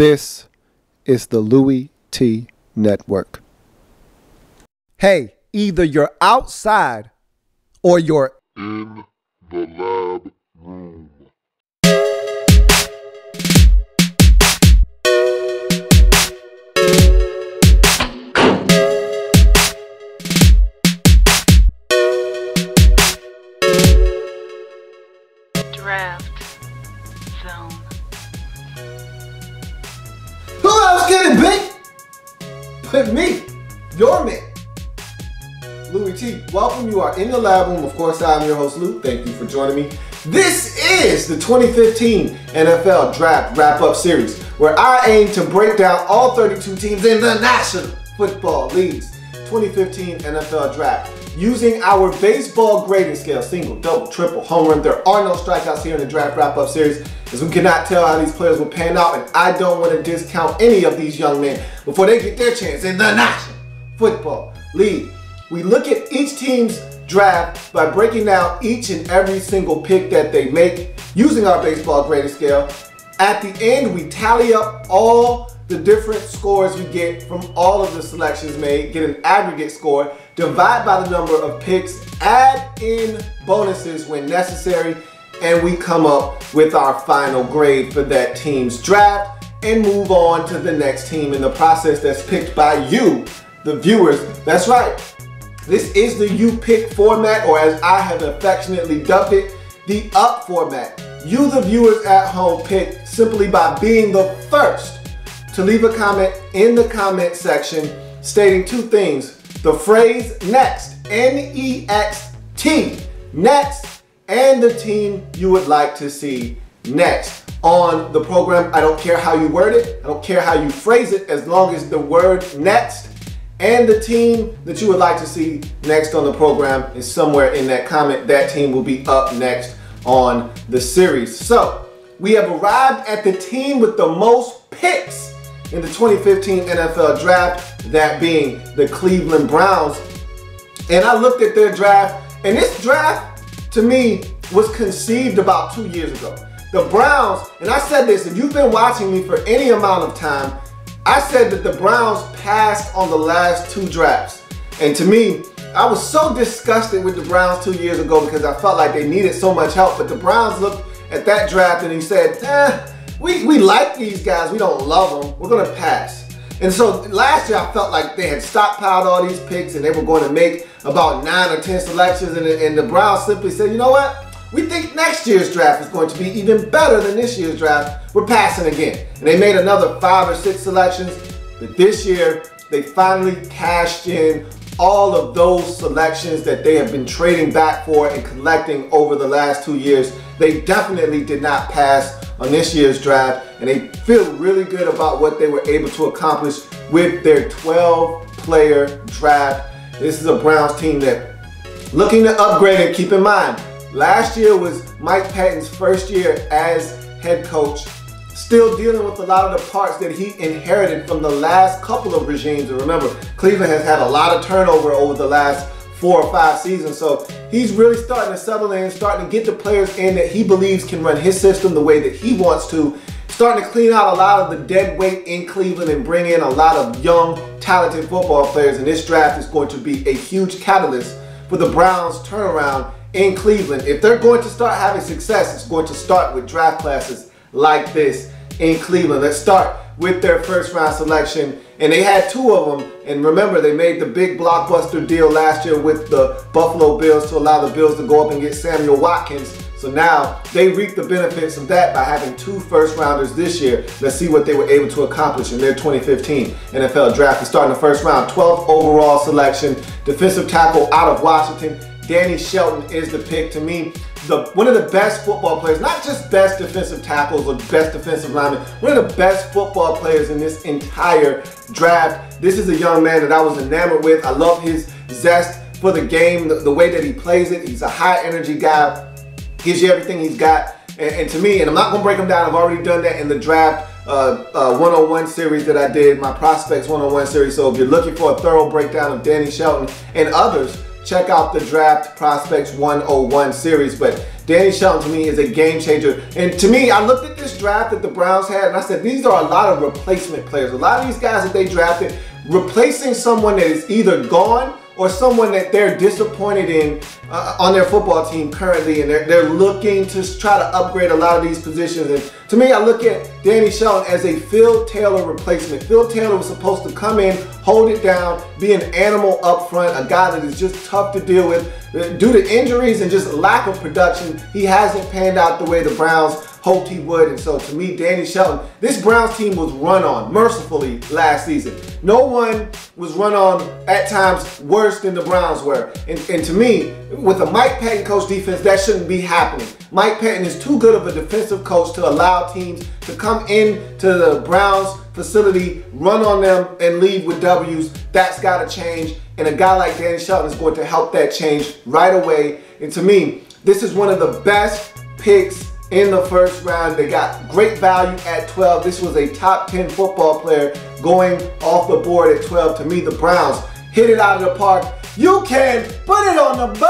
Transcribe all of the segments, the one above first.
This is the Louie T Network. Hey, either you're outside or you're in the lab room. Draft zone. Who else can it be but me, your man, Louie T? Welcome. You are in the lab room. Of course, I'm your host, Lou. Thank you for joining me. This is the 2015 NFL Draft Wrap-Up Series, where I aim to break down all 32 teams in the National Football League's 2015 NFL Draft. Using our baseball grading scale, single, double, triple, home run. There are no strikeouts here in the Draft Wrap-Up Series, as we cannot tell how these players will pan out, and I don't want to discount any of these young men before they get their chance in the National Football League. We look at each team's draft by breaking down each and every single pick that they make using our baseball grading scale. At the end, we tally up all the different scores we get from all of the selections made, get an aggregate score, divide by the number of picks, add in bonuses when necessary, and we come up with our final grade for that team's draft and move on to the next team in the process that's picked by you, the viewers. That's right. This is the You Pick format, or as I have affectionately dubbed it, the Up format. You, the viewers at home, pick simply by being the first to leave a comment in the comment section stating two things: the phrase next, N-E-X-T, next, and the team you would like to see next on the program. I don't care how you word it, I don't care how you phrase it, as long as the word next and the team that you would like to see next on the program is somewhere in that comment, that team will be up next on the series. So we have arrived at the team with the most picks in the 2015 NFL Draft, that being the Cleveland Browns. And I looked at their draft, and this draft to me was conceived about 2 years ago. The Browns, and I said this, if you've been watching me for any amount of time, I said that the Browns passed on the last two drafts. And to me, I was so disgusted with the Browns 2 years ago because I felt like they needed so much help. But the Browns looked at that draft and he said, we like these guys, we don't love them, we're gonna pass. And so last year I felt like they had stockpiled all these picks and they were going to make about 9 or 10 selections, and the Browns simply said, you know what? We think next year's draft is going to be even better than this year's draft. We're passing again. And they made another 5 or 6 selections, but this year they finally cashed in all of those selections that they have been trading back for and collecting over the last 2 years. They definitely did not pass on this year's draft, and they feel really good about what they were able to accomplish with their 12-player draft. This is a Browns team that looking to upgrade, and keep in mind, last year was Mike Patton's first year as head coach, still dealing with a lot of the parts that he inherited from the last couple of regimes. And remember, Cleveland has had a lot of turnover over the last 4 or 5 seasons, so he's really starting to settle in, starting to get the players in that he believes can run his system the way that he wants to, starting to clean out a lot of the dead weight in Cleveland and bring in a lot of young, talented football players. And this draft is going to be a huge catalyst for the Browns' turnaround in Cleveland. If they're going to start having success, it's going to start with draft classes like this in Cleveland. Let's start with their first round selection, and they had 2 of them. And remember, they made the big blockbuster deal last year with the Buffalo Bills to allow the Bills to go up and get Samuel Watkins. So now they reap the benefits of that by having 2 first-rounders this year. Let's see what they were able to accomplish in their 2015 NFL Draft. They start in the first round, 12th overall selection, defensive tackle out of Washington. Danny Shelton is the pick. To me, one of the best football players, not just best defensive tackles or best defensive linemen, one of the best football players in this entire draft. This is a young man that I was enamored with. I love his zest for the game, the way that he plays it. He's a high energy guy, gives you everything he's got. And to me, and I'm not gonna break him down, I've already done that in the draft 101 series that I did, my Prospects 101 series. So if you're looking for a thorough breakdown of Danny Shelton and others check out the Draft Prospects 101 series. But Danny Shelton to me is a game changer. And to me, I looked at this draft that the Browns had and I said, these are a lot of replacement players. A lot of these guys that they drafted, replacing someone that is either gone or someone that they're disappointed in on their football team currently, and they're looking to try to upgrade a lot of these positions. And to me, I look at Danny Shelton as a Phil Taylor replacement. Phil Taylor was supposed to come in, hold it down, be an animal up front, a guy that is just tough to deal with. Due to injuries and just lack of production, he hasn't panned out the way the Browns hoped he would. And so to me, Danny Shelton, this Browns team was run on mercifully last season. No one was run on at times worse than the Browns were. And to me, with a Mike Pettin coach defense, that shouldn't be happening. Mike Pettin is too good of a defensive coach to allow teams to come into the Browns facility, run on them, and leave with W's. That's got to change. And a guy like Danny Shelton is going to help that change right away. And to me, this is one of the best picks in the first round. They got great value at 12. This was a top 10 football player going off the board at 12. To me, the Browns hit it out of the park. You can put it on the board!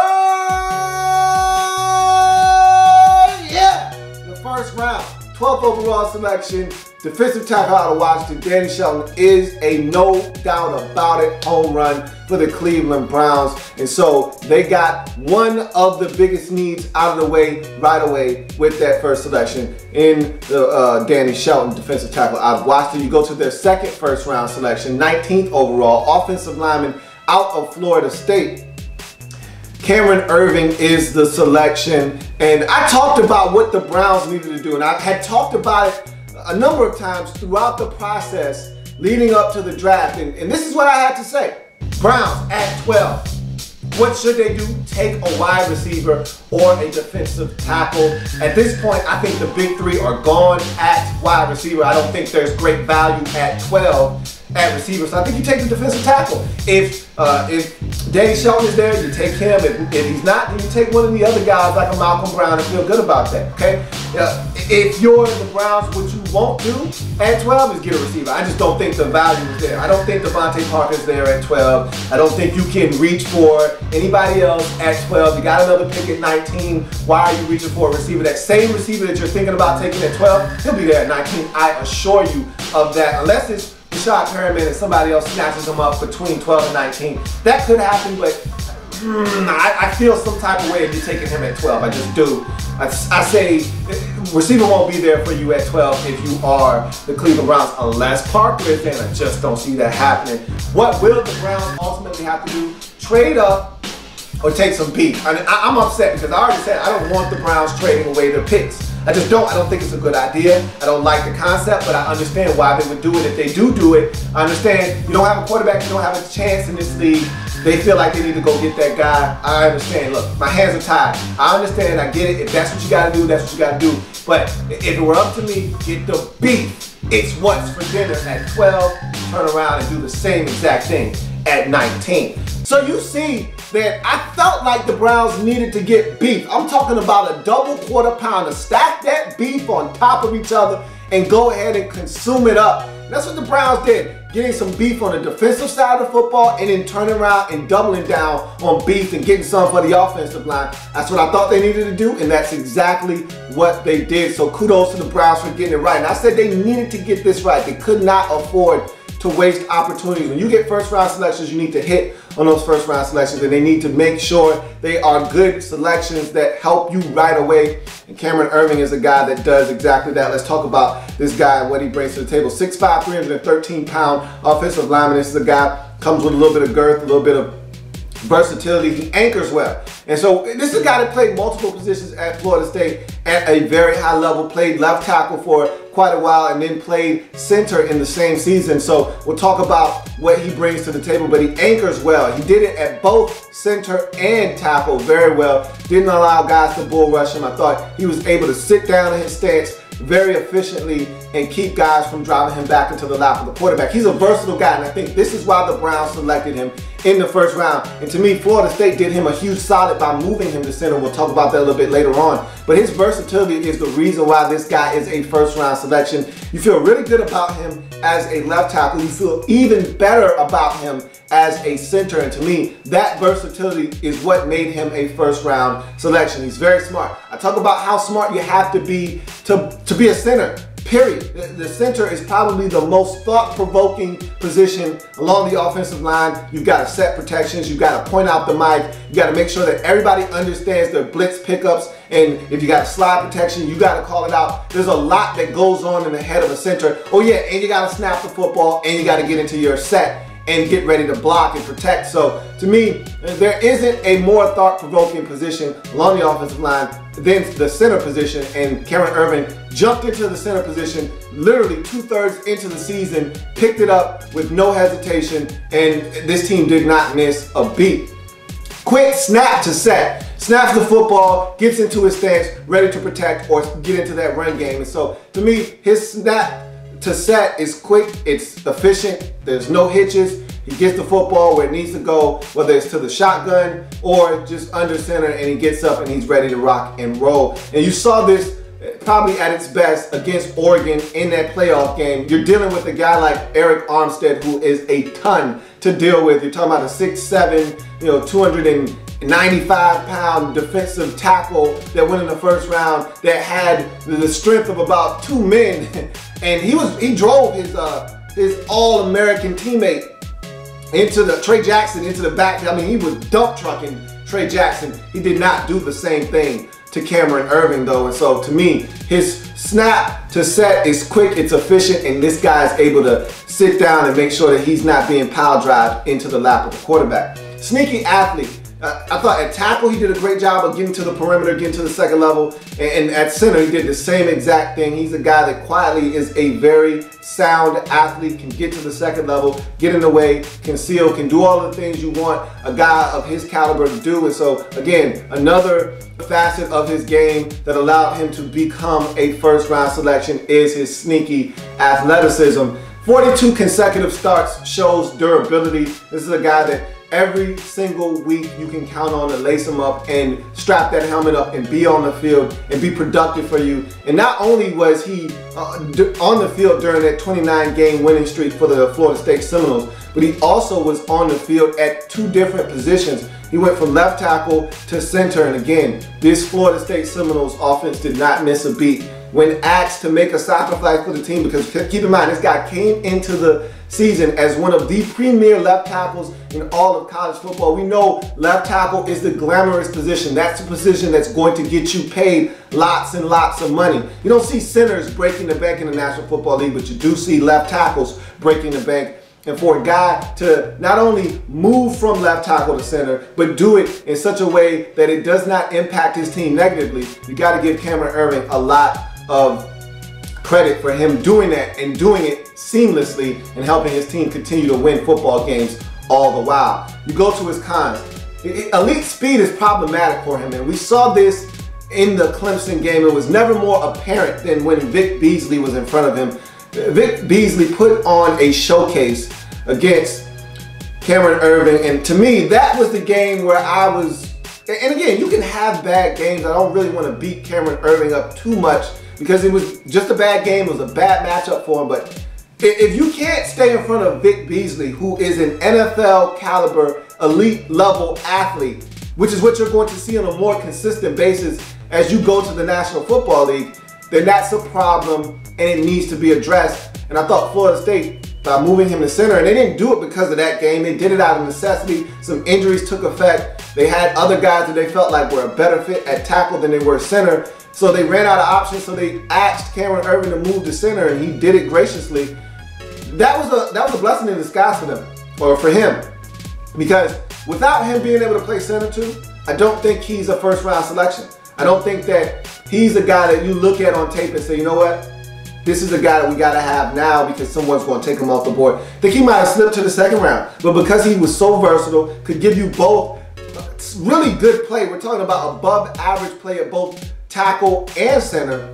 Yeah! The first round, 12th overall selection, defensive tackle out of Washington, Danny Shelton is a no doubt about it home run for the Cleveland Browns. And so they got one of the biggest needs out of the way right away with that first selection in the Danny Shelton, defensive tackle out of Washington. You go to their second first round selection, 19th overall, offensive lineman out of Florida State. Cameron Irving is the selection. And I talked about what the Browns needed to do. And I had talked about it a number of times throughout the process leading up to the draft. And this is what I had to say. Browns at 12. What should they do? Take a wide receiver or a defensive tackle. At this point, I think the big three are gone at wide receiver. I don't think there's great value at 12 at receiver. So I think you take the defensive tackle. If Danny Shelton is there, you take him. If he's not, then you take one of the other guys like a Malcolm Brown and feel good about that, okay? If you're the Browns, what you won't do at 12 is get a receiver. I just don't think the value is there. I don't think Devontae Parker's there at 12. I don't think you can reach for anybody else at 12. You got another pick at 19. Why are you reaching for a receiver? That same receiver that you're thinking about taking at 12, he'll be there at 19. I assure you of that. Unless it's Rashad Perriman and somebody else snatches him up between 12 and 19. That could happen, but I feel some type of way if you're taking him at 12. I just do. I say receiver won't be there for you at 12 if you are the Cleveland Browns, unless Parker is there. I just don't see that happening. What will the Browns ultimately have to do? Trade up or take some beef. I'm upset because I already said I don't want the Browns trading away their picks. I just don't. I don't think it's a good idea. I don't like the concept, but I understand why they would do it if they do it. I understand you don't have a quarterback, you don't have a chance in this league. They feel like they need to go get that guy. I understand. Look, my hands are tied. I understand. I get it. If that's what you got to do, that's what you got to do. But if it were up to me, get the beef. It's what's for dinner at 12. Turn around and do the same exact thing at 19. So you see that I felt like the Browns needed to get beef. I'm talking about a double quarter pounder. Stack that beef on top of each other and go ahead and consume it up. And that's what the Browns did. Getting some beef on the defensive side of the football and then turning around and doubling down on beef and getting some for the offensive line. That's what I thought they needed to do, and that's exactly what they did. So kudos to the Browns for getting it right. And I said they needed to get this right. They could not afford to waste opportunities. When you get first round selections, you need to hit on those first round selections, and they need to make sure they are good selections that help you right away. And Cameron Irving is a guy that does exactly that. Let's talk about this guy and what he brings to the table. 6'5", 313-pound offensive lineman. This is a guy comes with a little bit of girth, a little bit of versatility. He anchors well. And so this is a guy that played multiple positions at Florida State at a very high level, played left tackle for quite a while, and then played center in the same season. So we'll talk about what he brings to the table, but he anchors well. He did it at both center and tackle very well. Didn't allow guys to bull rush him. I thought he was able to sit down in his stance very efficiently and keep guys from driving him back into the lap of the quarterback. He's a versatile guy, and I think this is why the Browns selected him in the first round. And to me, Florida State did him a huge solid by moving him to center. We'll talk about that a little bit later on. But his versatility is the reason why this guy is a first-round selection. You feel really good about him as a left tackle. You feel even better about him as a center. And to me, that versatility is what made him a first-round selection. He's very smart. I talk about how smart you have to be a center. Period. The center is probably the most thought-provoking position along the offensive line. You've got to set protections. You've got to point out the mic. You got to make sure that everybody understands their blitz pickups. And if you got slide protection, you got to call it out. There's a lot that goes on in the head of a center. Oh yeah, and you got to snap the football, and you got to get into your set and get ready to block and protect. So to me, there isn't a more thought-provoking position along the offensive line than the center position, and Cameron Irving jumped into the center position literally 2/3 into the season, picked it up with no hesitation, and this team did not miss a beat. Quick snap to set. Snaps the football, gets into his stance, ready to protect or get into that run game. And so to me, his snap to set is quick, it's efficient, there's no hitches. He gets the football where it needs to go, whether it's to the shotgun or just under center, and he gets up and he's ready to rock and roll. And you saw this probably at its best against Oregon in that playoff game. You're dealing with a guy like Eric Armstead, who is a ton to deal with. You're talking about a 6'7", 295-pound defensive tackle that went in the first round that had the strength of about 2 men. And he drove his All-American teammate Trey Jackson into the back. I mean, he was dump trucking Trey Jackson. He did not do the same thing to Cameron Irving though. And so to me, his snap to set is quick, it's efficient, and this guy is able to sit down and make sure that he's not being pile drive into the lap of the quarterback. Sneaky athlete. I thought at tackle he did a great job of getting to the perimeter, getting to the second level, and at center he did the same exact thing. He's a guy that quietly is a very sound athlete, can get to the second level, get in the way, conceal, can do all the things you want a guy of his caliber to do. And so again, another facet of his game that allowed him to become a first-round selection is his sneaky athleticism. 42 consecutive starts shows durability. This is a guy that every single week you can count on to lace him up and strap that helmet up and be on the field and be productive for you. And not only was he on the field during that 29-game winning streak for the Florida State Seminoles, but he also was on the field at 2 different positions. He went from left tackle to center, and again, this Florida State Seminoles offense did not miss a beat when asked to make a sacrifice for the team, because keep in mind, this guy came into the season as one of the premier left tackles in all of college football. We know left tackle is the glamorous position. That's a position that's going to get you paid lots and lots of money. You don't see centers breaking the bank in the National Football League, but you do see left tackles breaking the bank. And for a guy to not only move from left tackle to center, but do it in such a way that it does not impact his team negatively, you got to give Cameron Irving a lot of credit for him doing that and doing it seamlessly and helping his team continue to win football games all the while. You go to his cons. Elite speed is problematic for him, and we saw this in the Clemson game. It was never more apparent than when Vic Beasley was in front of him. Vic Beasley put on a showcase against Cameron Irving, and to me, that was the game where I was, and again, you can have bad games. I don't really want to beat Cameron Irving up too much because it was just a bad game. It was a bad matchup for him, but if you can't stay in front of Vic Beasley, who is an NFL caliber, elite level athlete, which is what you're going to see on a more consistent basis as you go to the National Football League, then that's a problem and it needs to be addressed. And I thought Florida State, by moving him to center, and they didn't do it because of that game, they did it out of necessity. Some injuries took effect. They had other guys that they felt like were a better fit at tackle than they were center. So they ran out of options, so they asked Cameron Irving to move to center, and he did it graciously. That was a blessing in disguise for them, or for him, because without him being able to play center too, I don't think he's a first-round selection. I don't think that he's a guy that you look at on tape and say, you know what, this is a guy that we got to have now because someone's going to take him off the board. I think he might have slipped to the second round, but because he was so versatile, could give you both really good play. We're talking about above average play at both tackle and center.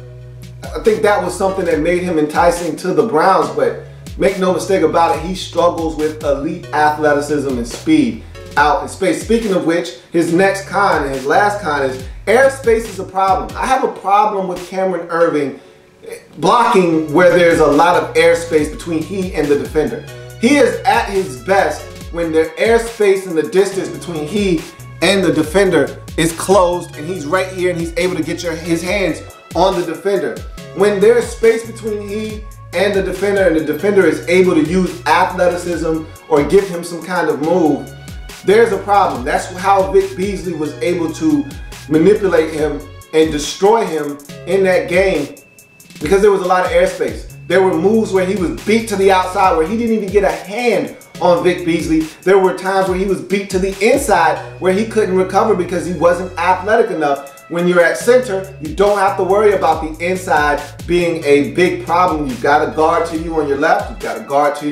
I think that was something that made him enticing to the Browns, but make no mistake about it, he struggles with elite athleticism and speed out in space. Speaking of which, his next con and his last con is airspace is a problem. I have a problem with Cameron Irving blocking where there's a lot of airspace between he and the defender. He is at his best when the airspace and the distance between he and the defender is closed and he's right here and he's able to get his hands on the defender. When there's space between he and the defender is able to use athleticism or give him some kind of move, there's a problem. That's how Vic Beasley was able to manipulate him and destroy him in that game, because there was a lot of airspace. There were moves where he was beat to the outside where he didn't even get a hand on Vic Beasley. There were times where he was beat to the inside where he couldn't recover because he wasn't athletic enough. When you're at center, you don't have to worry about the inside being a big problem. You've got a guard to you on your left, you've got a guard to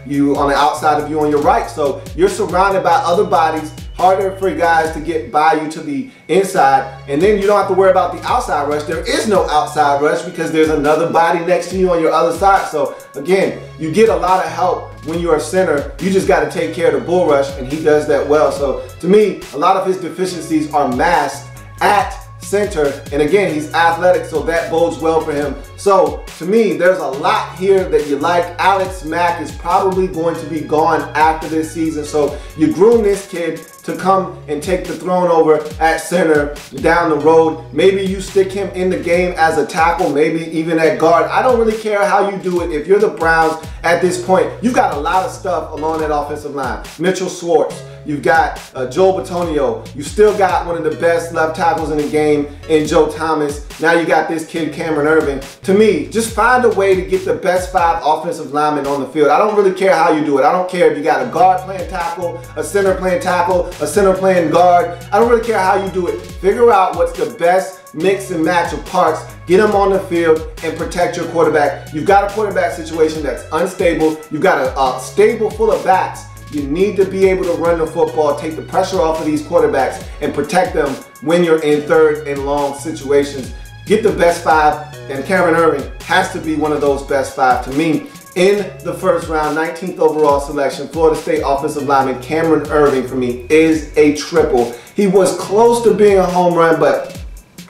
you on the outside of you on your right. So you're surrounded by other bodies, harder for guys to get by you to the inside, and then you don't have to worry about the outside rush. There is no outside rush because there's another body next to you on your other side. So again, you get a lot of help when you're a center. You just got to take care of the bull rush, and he does that well. So to me, a lot of his deficiencies are masked at center, and again, he's athletic, so that bodes well for him. So to me, there's a lot here that you like. Alex Mack is probably going to be gone after this season, so you groom this kid to come and take the throne over at center down the road. Maybe you stick him in the game as a tackle, maybe even at guard. I don't really care how you do it. If you're the Browns at this point, you've got a lot of stuff along that offensive line. Mitchell Schwartz, you've got Joe Bitonio. You still got one of the best left tackles in the game in Joe Thomas. Now you got this kid, Cameron Irving. To me, just find a way to get the best 5 offensive linemen on the field. I don't really care how you do it. I don't care if you got a guard playing tackle, a center playing tackle, a center playing guard. I don't really care how you do it. Figure out what's the best mix and match of parts, get them on the field, and protect your quarterback. You've got a quarterback situation that's unstable. You've got a stable full of backs. You need to be able to run the football, take the pressure off of these quarterbacks, and protect them when you're in 3rd and long situations. Get the best 5, and Cameron Irving has to be one of those best 5 to me. In the 1st round, 19th overall selection, Florida State offensive lineman Cameron Irving for me is a triple. He was close to being a home run, but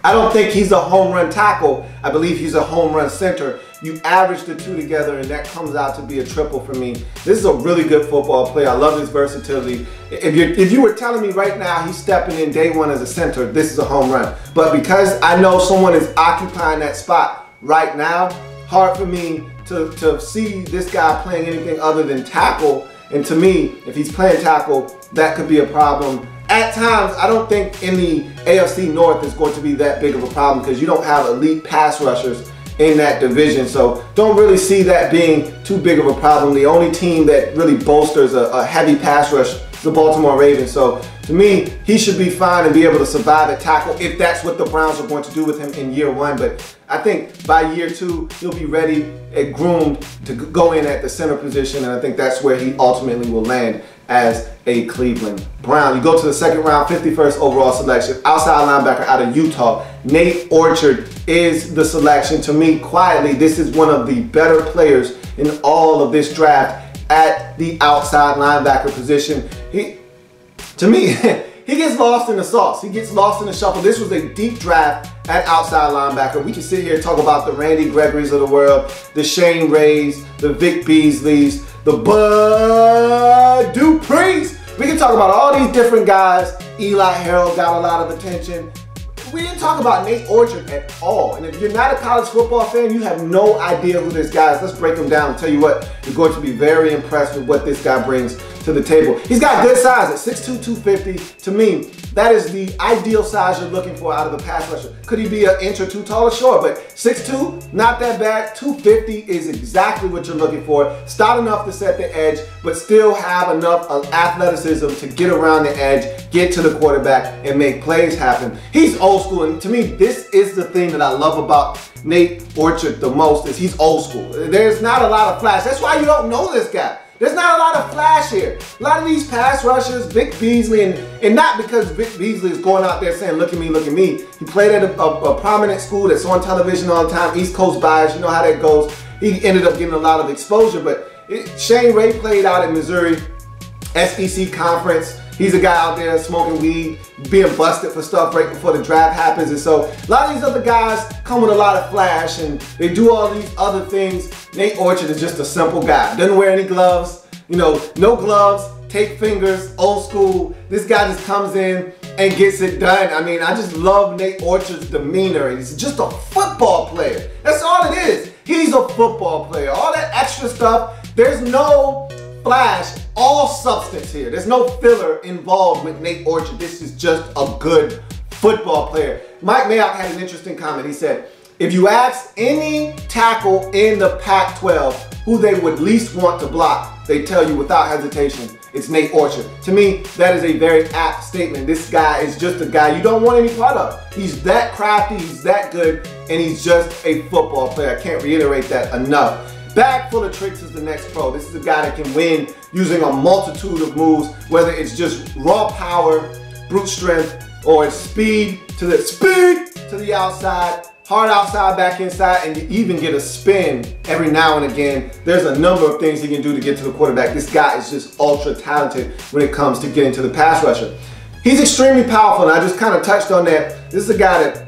I don't think he's a home run tackle. I believe he's a home run center. You average the two together and that comes out to be a triple for me. This is a really good football player. I love his versatility. If you were telling me right now he's stepping in day one as a center, this is a home run. But because I know someone is occupying that spot right now, hard for me to see this guy playing anything other than tackle. And to me, if he's playing tackle, that could be a problem. At times, I don't think in the AFC North is going to be that big of a problem because you don't have elite pass rushers in that division. So don't really see that being too big of a problem. The only team that really bolsters a heavy pass rush is the Baltimore Ravens. So to me, he should be fine and be able to survive at tackle if that's what the Browns are going to do with him in year 1. But I think by year 2, he'll be ready and groomed to go in at the center position. And I think that's where he ultimately will land as a Cleveland Brown. You go to the 2nd round, 51st overall selection, outside linebacker out of Utah. Nate Orchard is the selection. To me, quietly, this is one of the better players in all of this draft at the outside linebacker position. To me, he gets lost in the sauce. He gets lost in the shuffle. This was a deep draft at outside linebacker. We can sit here and talk about the Randy Gregory's of the world, the Shane Rays, the Vic Beasleys, the Bud Duprees. We can talk about all these different guys. Eli Harold got a lot of attention. We didn't talk about Nate Orchard at all. And if you're not a college football fan, you have no idea who this guy is. Let's break him down and tell you what, you're going to be very impressed with what this guy brings to the table. He's got good size at 6'2", 250. To me, that is the ideal size you're looking for out of a pass rusher. Could he be an inch or 2 taller? Sure, but 6'2", not that bad. 250 is exactly what you're looking for. Stout enough to set the edge, but still have enough athleticism to get around the edge, get to the quarterback, and make plays happen. He's old school, and to me, this is the thing that I love about Nate Orchard the most, is he's old school. There's not a lot of flash. That's why you don't know this guy. There's not a lot of flash here. A lot of these pass rushers, Vic Beasley, and not because Vic Beasley is going out there saying, look at me, look at me. He played at a prominent school that's on television all the time, East Coast bias, you know how that goes. He ended up getting a lot of exposure, but Shane Ray played out at Missouri, SEC Conference. He's a guy out there smoking weed, being busted for stuff right before the draft happens. And so a lot of these other guys come with a lot of flash and they do all these other things. Nate Orchard is just a simple guy. Doesn't wear any gloves, you know, no gloves, take fingers, old school. This guy just comes in and gets it done. I mean, I just love Nate Orchard's demeanor. He's just a football player. That's all it is. He's a football player. All that extra stuff, there's no flash, all substance here. There's no filler involved with Nate Orchard. This is just a good football player. Mike Mayock had an interesting comment. He said, if you ask any tackle in the Pac-12 who they would least want to block, they tell you without hesitation, it's Nate Orchard. To me, that is a very apt statement. This guy is just a guy you don't want any part of. He's that crafty, he's that good, and he's just a football player. I can't reiterate that enough. Bag full of tricks is the next pro. This is a guy that can win using a multitude of moves, whether it's just raw power, brute strength, or it's speed to the outside, hard outside, back inside, and you even get a spin every now and again. There's a number of things he can do to get to the quarterback. This guy is just ultra talented when it comes to getting to the pass rusher. He's extremely powerful, and I just kind of touched on that. This is a guy that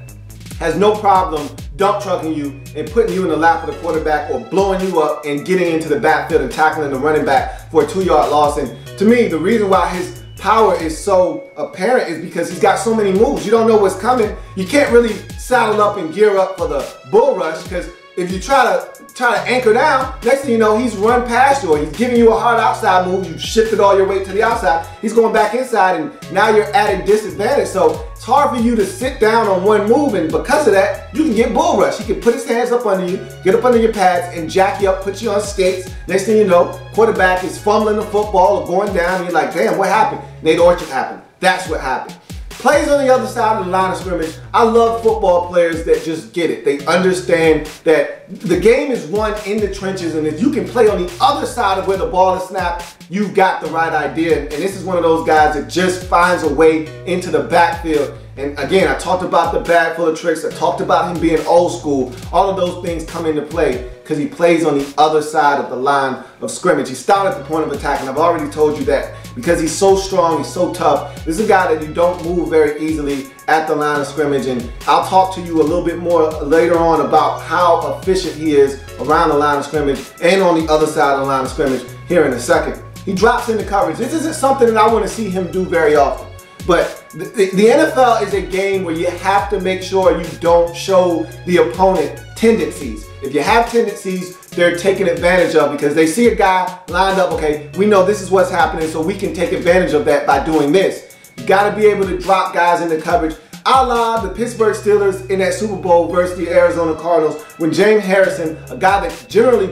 has no problem dump trucking you and putting you in the lap of the quarterback or blowing you up and getting into the backfield and tackling the running back for a 2-yard loss. And to me, the reason why his power is so apparent is because he's got so many moves. You don't know what's coming. You can't really saddle up and gear up for the bull rush, because if you try to anchor down, next thing you know, he's run past you or he's giving you a hard outside move. You shifted all your weight to the outside. He's going back inside, and now you're at a disadvantage. So it's hard for you to sit down on one move, and because of that, you can get bull rush. He can put his hands up under you, get up under your pads, and jack you up, put you on skates. Next thing you know, quarterback is fumbling the football or going down, and you're like, damn, what happened? Nate Orchard happened. That's what happened. Plays on the other side of the line of scrimmage. I love football players that just get it. They understand that the game is won in the trenches, and if you can play on the other side of where the ball is snapped, you've got the right idea. And this is one of those guys that just finds a way into the backfield. And again, I talked about the bag full of tricks. I talked about him being old school. All of those things come into play because he plays on the other side of the line of scrimmage. He started at the point of attack, and I've already told you that because he's so strong, he's so tough. This is a guy that you don't move very easily at the line of scrimmage, and I'll talk to you a little bit more later on about how efficient he is around the line of scrimmage and on the other side of the line of scrimmage here in a second. He drops into coverage. This isn't something that I want to see him do very often. But the NFL is a game where you have to make sure you don't show the opponent tendencies. If you have tendencies, they're taken advantage of because they see a guy lined up, okay, we know this is what's happening, so we can take advantage of that by doing this. You got to be able to drop guys into coverage, a la the Pittsburgh Steelers in that Super Bowl versus the Arizona Cardinals, when James Harrison, a guy that generally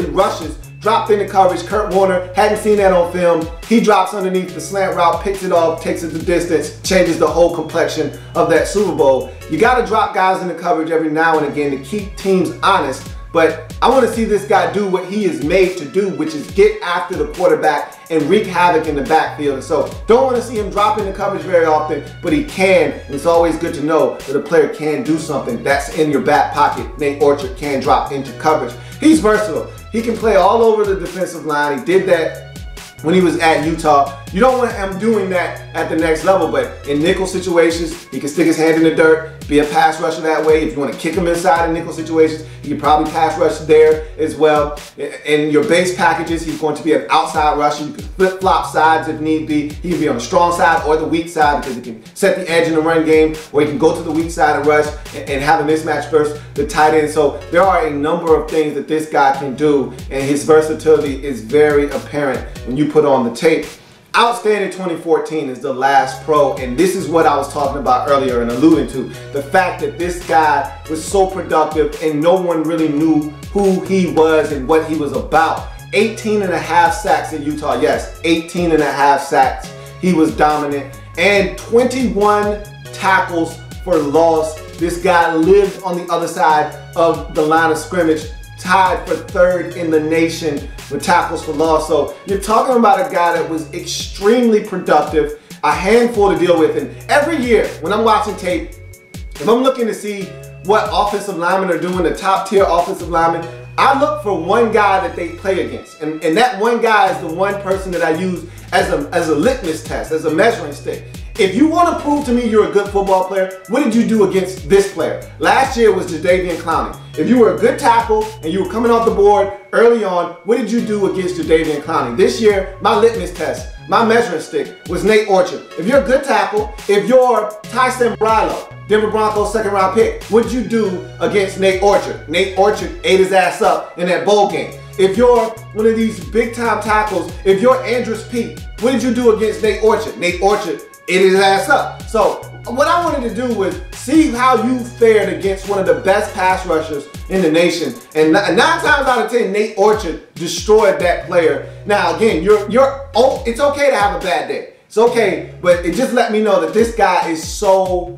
rushes, dropped into coverage. Kurt Warner hadn't seen that on film. He drops underneath the slant route, picks it off, takes it the distance, changes the whole complexion of that Super Bowl. You got to drop guys into coverage every now and again to keep teams honest. But I want to see this guy do what he is made to do, which is get after the quarterback and wreak havoc in the backfield. And so don't want to see him drop into coverage very often, but he can. And it's always good to know that a player can do something that's in your back pocket. Nate Orchard can drop into coverage. He's versatile. He can play all over the defensive line. He did that when he was at Utah. You don't want him doing that at the next level, but in nickel situations, he can stick his hand in the dirt, be a pass rusher that way. If you want to kick him inside in nickel situations, he can probably pass rush there as well. In your base packages, he's going to be an outside rusher. You can flip-flop sides if need be. He can be on the strong side or the weak side because he can set the edge in the run game, or he can go to the weak side and rush and have a mismatch versus the tight end. So there are a number of things that this guy can do, and his versatility is very apparent when you put on the tape. Outstanding 2014 is the last pro, and this is what I was talking about earlier and alluding to. The fact that this guy was so productive and no one really knew who he was and what he was about. 18.5 sacks in Utah, yes, 18.5 sacks. He was dominant, and 21 tackles for loss. This guy lived on the other side of the line of scrimmage, tied for third in the nation with tackles for loss. So you're talking about a guy that was extremely productive, a handful to deal with. And every year when I'm watching tape, if I'm looking to see what offensive linemen are doing, the top tier offensive linemen, I look for one guy that they play against. And that one guy is the one person that I use as a litmus test, as a measuring stick. If you want to prove to me you're a good football player, what did you do against this player? Last year was Jadeveon Clowney. If you were a good tackle and you were coming off the board early on, what did you do against Jadeveon Clowney? This year, my litmus test, my measuring stick was Nate Orchard. If you're a good tackle, if you're Tyson Brylow, Denver Broncos second round pick, what did you do against Nate Orchard? Nate Orchard ate his ass up in that bowl game. If you're one of these big time tackles, if you're Andrus Peat, what did you do against Nate Orchard? Nate Orchard ate his ass up. So what I wanted to do was see how you fared against one of the best pass rushers in the nation. And 9 times out of 10, Nate Orchard destroyed that player. Now again, it's okay to have a bad day. It's okay, but it just let me know that this guy is so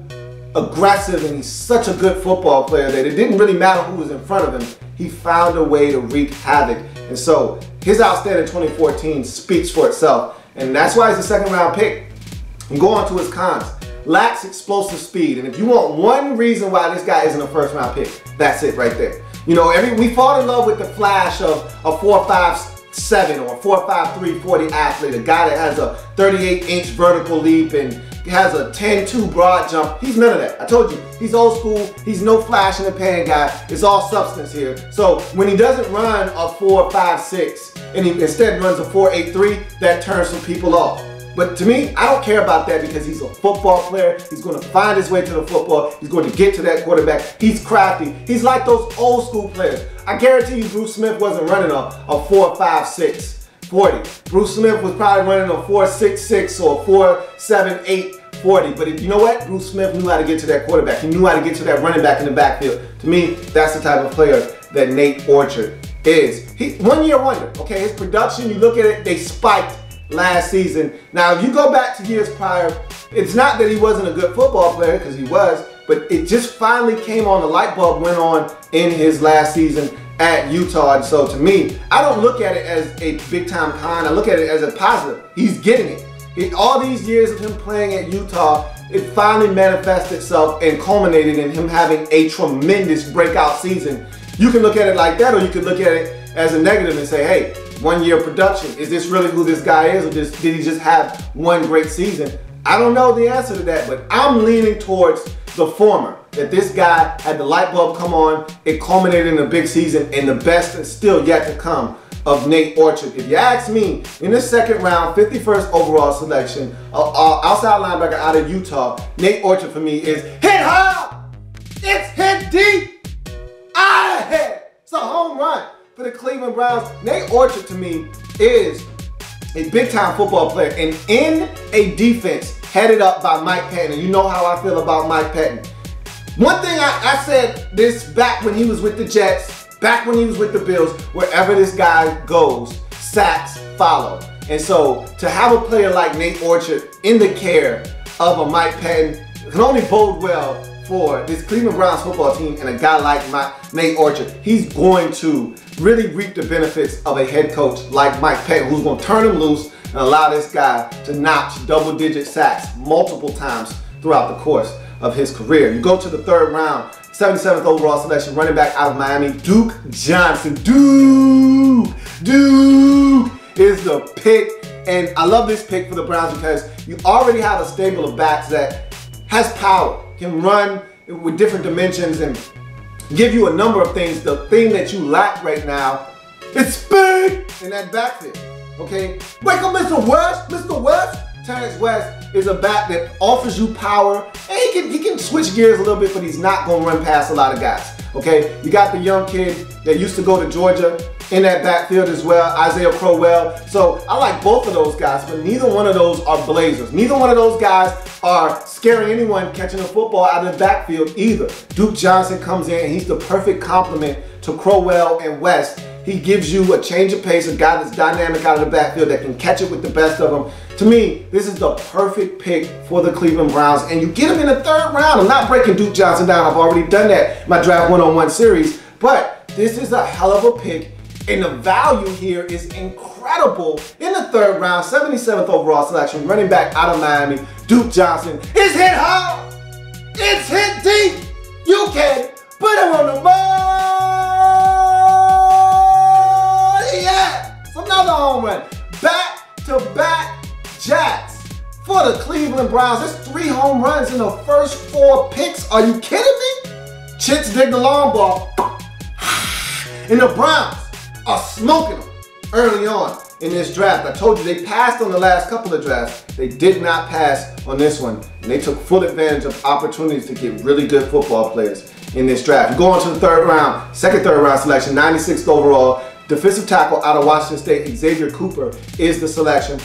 aggressive and he's such a good football player that it didn't really matter who was in front of him. He found a way to wreak havoc. And so his outstanding 2014 speaks for itself. And that's why he's a second round pick. And go on to his cons. Lacks explosive speed. And if you want one reason why this guy isn't a first round pick, that's it right there. You know, we fall in love with the flash of a 4.57 or 4.53 40 athlete, a guy that has a 38-inch vertical leap and has a 10-2 broad jump. He's none of that. I told you, he's old school. He's no flash in the pan guy. It's all substance here. So when he doesn't run a 4.56 and he instead runs a 4.83, that turns some people off. But to me, I don't care about that because he's a football player. He's going to find his way to the football. He's going to get to that quarterback. He's crafty. He's like those old school players. I guarantee you Bruce Smith wasn't running a 4.56 40. Bruce Smith was probably running a 4.66 or 4.78 40. But you know what? Bruce Smith knew how to get to that quarterback. He knew how to get to that running back in the backfield. To me, that's the type of player that Nate Orchard is. He 1 year wonder. Okay, his production, you look at it, they spiked last season. Now, if you go back to years prior, it's not that he wasn't a good football player, because he was, but it just finally came on, the light bulb went on in his last season at Utah. And so to me, I don't look at it as a big time con. I look at it as a positive. He's getting it. All these years of him playing at Utah, it finally manifested itself and culminated in him having a tremendous breakout season. You can look at it like that, or you can look at it as a negative and say, hey, 1 year production. Is this really who this guy is, or did he just have one great season? I don't know the answer to that, but I'm leaning towards the former, that this guy had the light bulb come on, it culminated in a big season, and the best is still yet to come of Nate Orchard. If you ask me, in the second round, 51st overall selection, outside linebacker out of Utah, Nate Orchard for me is hit high, it's hit deep, out of here. It's a home run for the Cleveland Browns. Nate Orchard to me is a big time football player, and in a defense headed up by Mike Patton. And you know how I feel about Mike Patton. One thing I said this back when he was with the Jets, back when he was with the Bills, wherever this guy goes, sacks follow. And so to have a player like Nate Orchard in the care of a Mike Patton can only bode well for this Cleveland Browns football team, and a guy like Nate Orchard. He's going to really reap the benefits of a head coach like Mike Patton, who's going to turn him loose and allow this guy to notch double-digit sacks multiple times throughout the course of his career. You go to the third round, 77th overall selection, running back out of Miami, Duke Johnson. Duke is the pick, and I love this pick for the Browns because you already have a stable of backs that has power, can run with different dimensions and give you a number of things. The thing that you lack right now is speed in that backfield. Okay? Wake up, Mr. West. Mr. West. Terrence West is a back that offers you power, and he can switch gears a little bit, but he's not going to run past a lot of guys. Okay? You got the young kid that used to go to Georgia in that backfield as well, Isaiah Crowell. So I like both of those guys, but neither one of those are blazers. Neither one of those guys are scaring anyone catching a football out of the backfield either. Duke Johnson comes in and he's the perfect complement to Crowell and West. He gives you a change of pace, a guy that's dynamic out of the backfield that can catch it with the best of them. To me, this is the perfect pick for the Cleveland Browns, and you get him in the third round. I'm not breaking Duke Johnson down. I've already done that in my Draft 101 series, but this is a hell of a pick. And the value here is incredible. In the third round, 77th overall selection, running back out of Miami, Duke Johnson is hit hard. It's hit deep. You can put him on the board. another home run. Back-to-back jacks for the Cleveland Browns. That's 3 home runs in the first 4 picks. Are you kidding me? Chits dig the long ball. And the Browns are smoking them early on in this draft. I told you they passed on the last couple of drafts. They did not pass on this one. And they took full advantage of opportunities to get really good football players in this draft. You go on to the third round, third round selection, 96th overall. Defensive tackle out of Washington State, Xavier Cooper is the selection.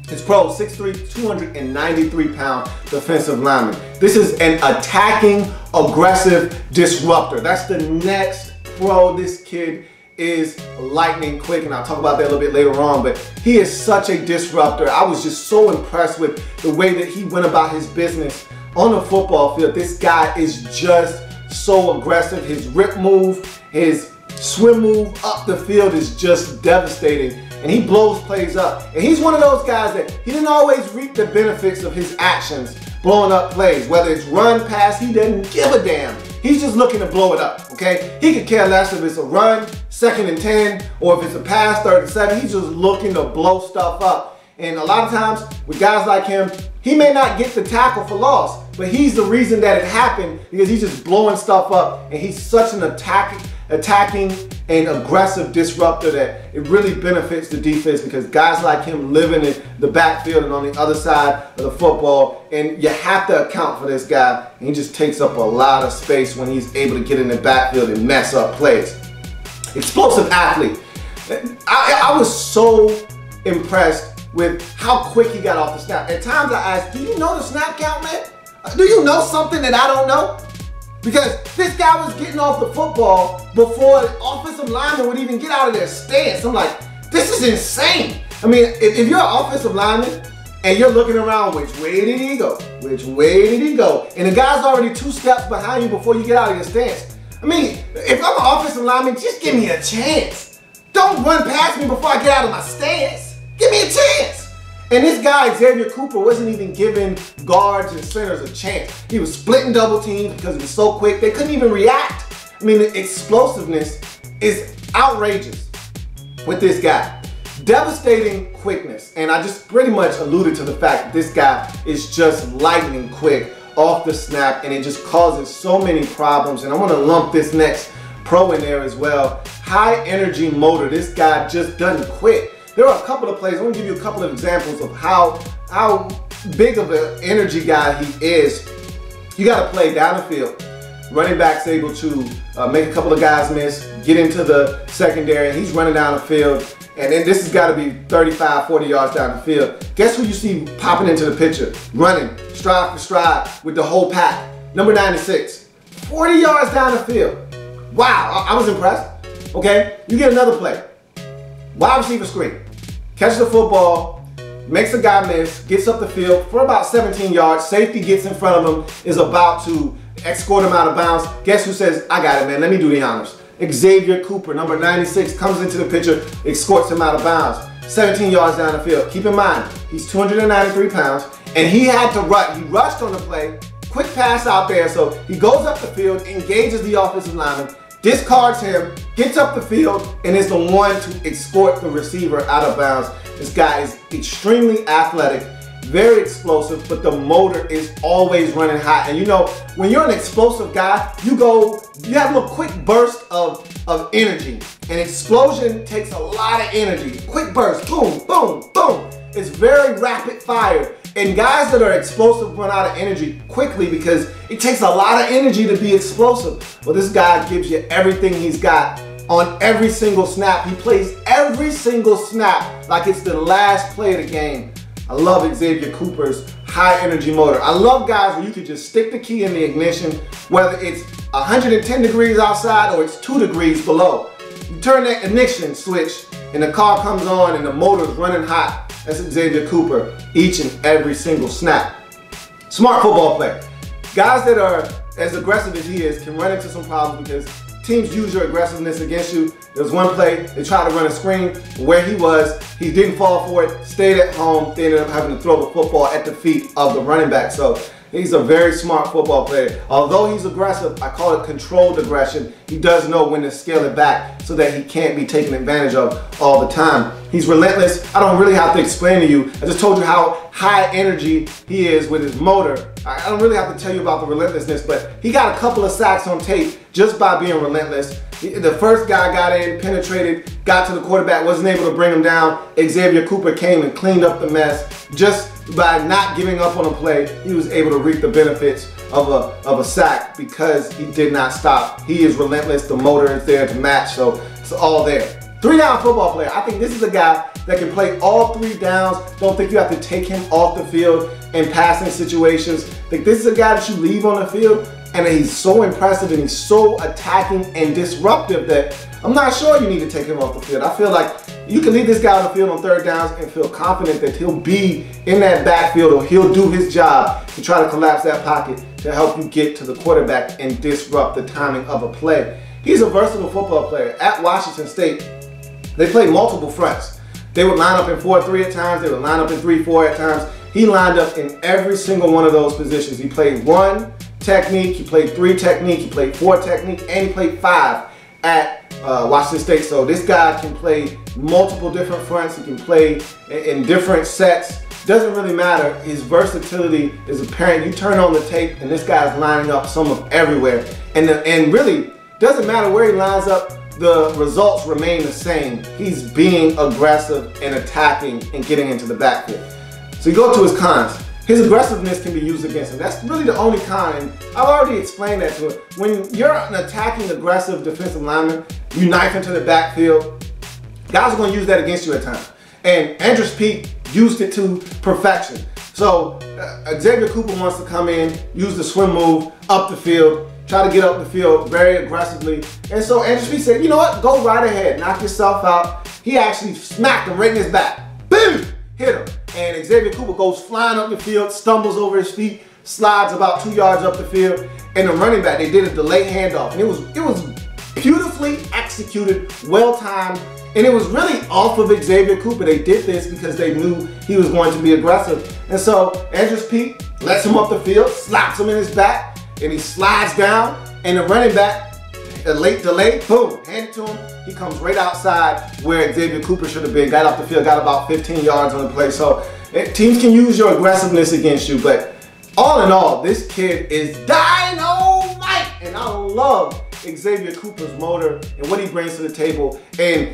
His pro, 6'3", 293-pound defensive lineman. This is an attacking, aggressive disruptor. That's the next pro. This kid is lightning quick, and I'll talk about that a little bit later on, but he is such a disruptor. I was just so impressed with the way that he went about his business on the football field. This guy is just so aggressive. His rip move, his swim move up the field is just devastating, and he blows plays up. And he's one of those guys that he didn't always reap the benefits of his actions blowing up plays. Whether it's run, pass, he doesn't give a damn. He's just looking to blow it up, okay? He could care less if it's a run, 2nd and 10, or if it's a pass, 3rd and 7. He's just looking to blow stuff up. And a lot of times with guys like him, he may not get the tackle for loss, but he's the reason that it happened because he's just blowing stuff up, and he's such an attacking and aggressive disruptor that it really benefits the defense because guys like him live in the backfield and on the other side of the football, and you have to account for this guy, and he just takes up a lot of space when he's able to get in the backfield and mess up plays. Explosive athlete. I was so impressed with how quick he got off the snap. At times I asked, do you know the snap count, man? Do you know something that I don't know? Because this guy was getting off the football before the offensive lineman would even get out of their stance. I'm like, this is insane. I mean, if you're an offensive lineman and you're looking around, which way did he go? Which way did he go? And the guy's already 2 steps behind you before you get out of your stance. I mean, if I'm an offensive lineman, just give me a chance. Don't run past me before I get out of my stance. Give me a chance. And this guy, Xavier Cooper, wasn't even giving guards and centers a chance. He was splitting double teams because he was so quick. They couldn't even react. I mean, the explosiveness is outrageous with this guy. Devastating quickness. And I just pretty much alluded to the fact that this guy is just lightning quick off the snap, and it just causes so many problems. And I want to lump this next pro in there as well. High energy motor. This guy just doesn't quit. There are a couple of plays. I'm going to give you a couple of examples of how big of an energy guy he is. You got to play down the field. Running back's able to make a couple of guys miss, get into the secondary. He's running down the field. And then this has got to be 35, 40 yards down the field. Guess who you see popping into the picture? Running, stride for stride with the whole pack. Number 96. 40 yards down the field. Wow, I was impressed. Okay, you get another play. Wide receiver screen. Catches the football, makes a guy miss, gets up the field for about 17 yards. Safety gets in front of him, is about to escort him out of bounds. Guess who says, I got it, man, let me do the honors. Xavier Cooper, number 96, comes into the picture, escorts him out of bounds. 17 yards down the field. Keep in mind, he's 293 pounds, and he had to rush. He rushed on the play, quick pass out there, so he goes up the field, engages the offensive lineman, discards him, gets up the field, and is the one to escort the receiver out of bounds. This guy is extremely athletic, very explosive, but the motor is always running hot. And you know, when you're an explosive guy, you have a quick burst of energy. An explosion takes a lot of energy. Quick burst, boom, boom, boom. It's very rapid fire. And guys that are explosive run out of energy quickly because it takes a lot of energy to be explosive. Well, this guy gives you everything he's got on every single snap. He plays every single snap like it's the last play of the game. I love Xavier Cooper's high energy motor. I love guys where you can just stick the key in the ignition, whether it's 110 degrees outside or it's 2 degrees below. You turn that ignition switch and the car comes on and the motor's running hot. That's Xavier Cooper each and every single snap. Smart football player. Guys that are as aggressive as he is can run into some problems because teams use your aggressiveness against you. There was one play, they tried to run a screen. Where he was, he didn't fall for it, stayed at home. They ended up having to throw the football at the feet of the running back. So he's a very smart football player. Although he's aggressive, I call it controlled aggression. He does know when to scale it back so that he can't be taken advantage of all the time. He's relentless. I don't really have to explain to you. I just told you how high energy he is with his motor. I don't really have to tell you about the relentlessness, but he got a couple of sacks on tape just by being relentless. The first guy got in, penetrated, got to the quarterback, wasn't able to bring him down. Xavier Cooper came and cleaned up the mess. Just by not giving up on a play, he was able to reap the benefits of a sack because he did not stop. He is relentless. The motor is there to match, so it's all there. 3-down football player. I think this is a guy that can play all 3 downs. Don't think you have to take him off the field in passing situations. I think this is a guy that you leave on the field and he's so impressive and he's so attacking and disruptive that I'm not sure you need to take him off the field. I feel like you can leave this guy on the field on 3rd downs and feel confident that he'll be in that backfield or he'll do his job to try to collapse that pocket to help you get to the quarterback and disrupt the timing of a play. He's a versatile football player. At Washington State, they played multiple fronts. They would line up in 4-3 at times. They would line up in 3-4 at times. He lined up in every single one of those positions. He played 1 technique, he played 3 technique, he played 4 technique, and he played 5 at Washington State. So this guy can play multiple different fronts. He can play in different sets. Doesn't really matter. His versatility is apparent. You turn on the tape and this guy's lining up some of everywhere. And really, doesn't matter where he lines up, the results remain the same. He's being aggressive and attacking and getting into the backfield. So you go to his cons. His aggressiveness can be used against him. That's really the only con. And I've already explained that to him. When you're an attacking, aggressive defensive lineman, you knife into the backfield, guys are going to use that against you at times. And Andrews Peak used it to perfection. So Xavier Cooper wants to come in, use the swim move up the field, try to get up the field very aggressively. And so Andrews Peak said, you know what, go right ahead, knock yourself out. He actually smacked him right in his back. Boom! Hit him. And Xavier Cooper goes flying up the field, stumbles over his feet, slides about 2 yards up the field. And the running back, they did a delayed handoff. And it was beautifully executed, well-timed. And it was really off of Xavier Cooper. They did this because they knew he was going to be aggressive. And so Andrews Peak lets him up the field, slaps him in his back, and he slides down. And the running back, a late delay, boom, hand it to him. He comes right outside where Xavier Cooper should have been, got off the field, got about 15 yards on the play. So teams can use your aggressiveness against you, but all in all, this kid is dynamite. And I love Xavier Cooper's motor and what he brings to the table. And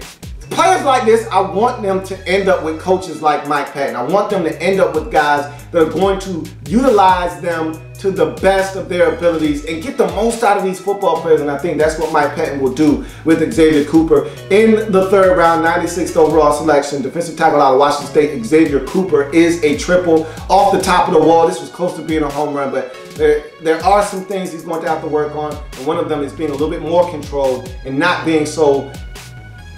players like this, I want them to end up with coaches like Mike Patton. I want them to end up with guys that are going to utilize them to the best of their abilities and get the most out of these football players. And I think that's what Mike Patton will do with Xavier Cooper. In the 3rd round, 96th overall selection, defensive tackle out of Washington State, Xavier Cooper is a triple off the top of the wall. This was close to being a home run, but there are some things he's going to have to work on. And one of them is being a little bit more controlled and not being so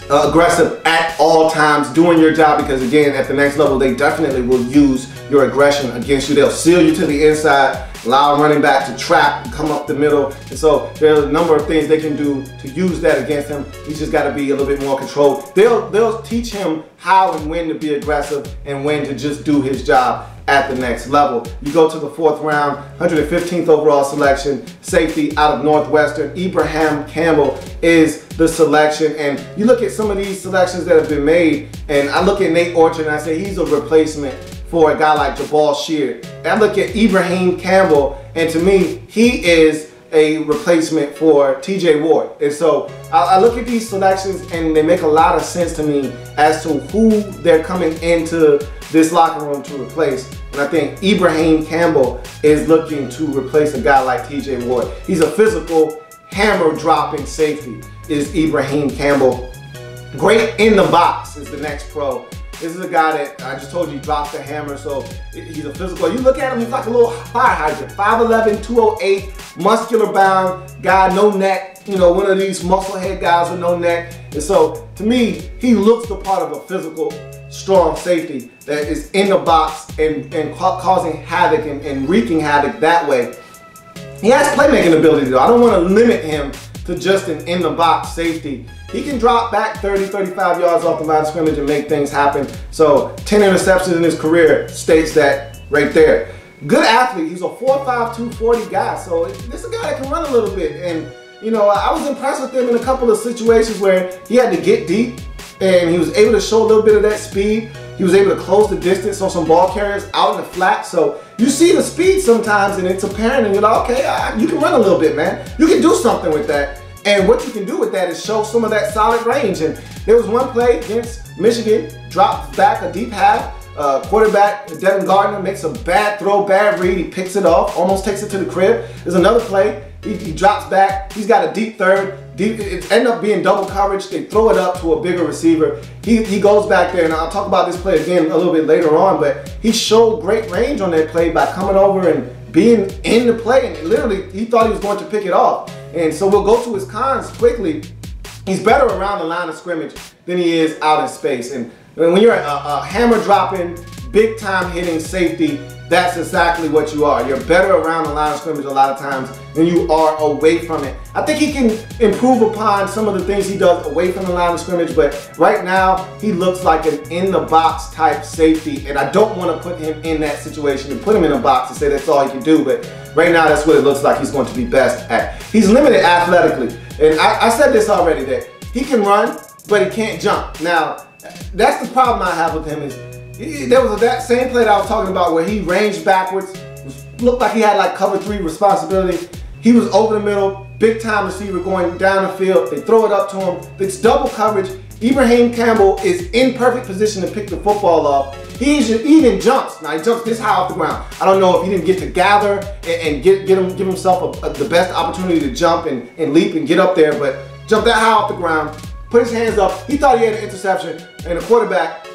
aggressive at all times, doing your job, because again, at the next level, they definitely will use your aggression against you. They'll seal you to the inside, allow a running back to trap and come up the middle. And so there are a number of things they can do to use that against him. He's just got to be a little bit more controlled. They'll teach him how and when to be aggressive and when to just do his job at the next level. You go to the 4th round, 115th overall selection, safety out of Northwestern, Ibraham Campbell is the selection. And you look at some of these selections that have been made, and I look at Nate Orchard and I say he's a replacement for a guy like Jabal Sheard. And I look at Ibrahim Campbell, and to me, he is a replacement for TJ Ward. And so I look at these selections and they make a lot of sense to me as to who they're coming into this locker room to replace. And I think Ibrahim Campbell is looking to replace a guy like TJ Ward. He's a physical, hammer-dropping safety is Ibrahim Campbell. Great in the box is the next pro. This is a guy that I just told you drops the hammer, so he's a physical. You look at him, he's like a little fire hydrant. 5'11", 208, muscular bound guy, no neck. You know, one of these muscle-head guys with no neck. And so, to me, he looks the part of a physical, strong safety that is in the box and causing havoc and wreaking havoc that way. He has playmaking ability, though. I don't want to limit him to just an in-the-box safety. He can drop back 30, 35 yards off the line of scrimmage and make things happen. So 10 interceptions in his career states that right there. Good athlete. He's a 4'5", 240 guy. So this is a guy that can run a little bit. And, you know, I was impressed with him in a couple of situations where he had to get deep and he was able to show a little bit of that speed. He was able to close the distance on some ball carriers out in the flat. So you see the speed sometimes, and it's apparent, and you're like, okay, you can run a little bit, man. You can do something with that. And what you can do with that is show some of that solid range. And there was one play against Michigan, dropped back a deep half. Quarterback Devin Gardner makes a bad throw, bad read. He picks it off, almost takes it to the crib. There's another play. He drops back. He's got a deep third. It ended up being double coverage. They throw it up to a bigger receiver. He goes back there, and I'll talk about this play again a little bit later on, but he showed great range on that play by coming over and being in the play, and literally he thought he was going to pick it off. And so we'll go to his cons quickly. He's better around the line of scrimmage than he is out in space. And when you're a hammer dropping, big time hitting safety, that's exactly what you are. You're better around the line of scrimmage a lot of times than you are away from it. I think he can improve upon some of the things he does away from the line of scrimmage, but right now he looks like an in-the-box type safety, and I don't want to put him in that situation and put him in a box and say that's all he can do, but right now that's what it looks like he's going to be best at. He's limited athletically, and I said this already, that he can run, but he can't jump. Now, that's the problem I have with him is, there was that same play that I was talking about where he ranged backwards, looked like he had like cover 3 responsibility. He was over the middle, big time receiver going down the field. They throw it up to him. It's double coverage. Ibraham Campbell is in perfect position to pick the football off. He even jumps. Now he jumps this high off the ground. I don't know if he didn't get to gather and give himself the best opportunity to jump and leap and get up there, but jumped that high off the ground, put his hands up. He thought he had an interception, and the quarterback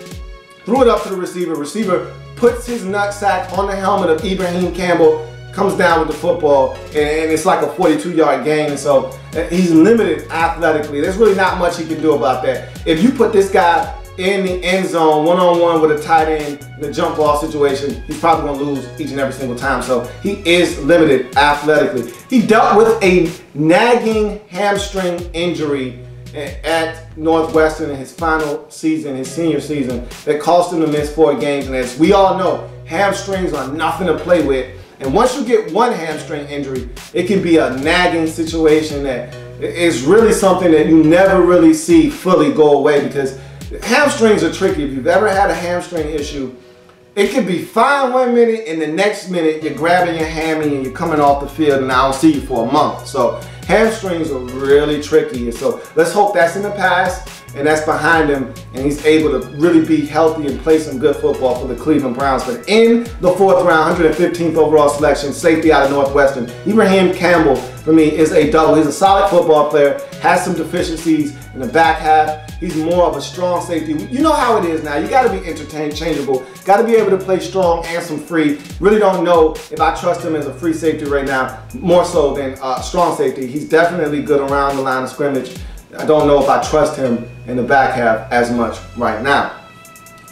threw it up to the receiver. Receiver puts his nutsack on the helmet of Ibraham Campbell, comes down with the football, and it's like a 42-yard gain. And so he's limited athletically. There's really not much he can do about that. If you put this guy in the end zone one-on-one with a tight end in a jump ball situation, he's probably going to lose each and every single time. So he is limited athletically. He dealt with a nagging hamstring injury at Northwestern in his final season, his senior season, that caused him to miss 4 games. And as we all know, hamstrings are nothing to play with. And once you get one hamstring injury, it can be a nagging situation that is really something that you never really see fully go away, because hamstrings are tricky. If you've ever had a hamstring issue, it could be fine one minute, and the next minute you're grabbing your hammy and you're coming off the field, and I don't see you for a month. So hamstrings are really tricky. And so let's hope that's in the past and that's behind him, and he's able to really be healthy and play some good football for the Cleveland Browns. But in the 4th round, 115th overall selection, safety out of Northwestern, Ibraham Campbell, for me, is a double. He's a solid football player, has some deficiencies in the back half. He's more of a strong safety. You know how it is now. You got to be interchangeable. Got to be able to play strong and some free. Really don't know if I trust him as a free safety right now, more so than strong safety. He's definitely good around the line of scrimmage. I don't know if I trust him in the back half as much right now.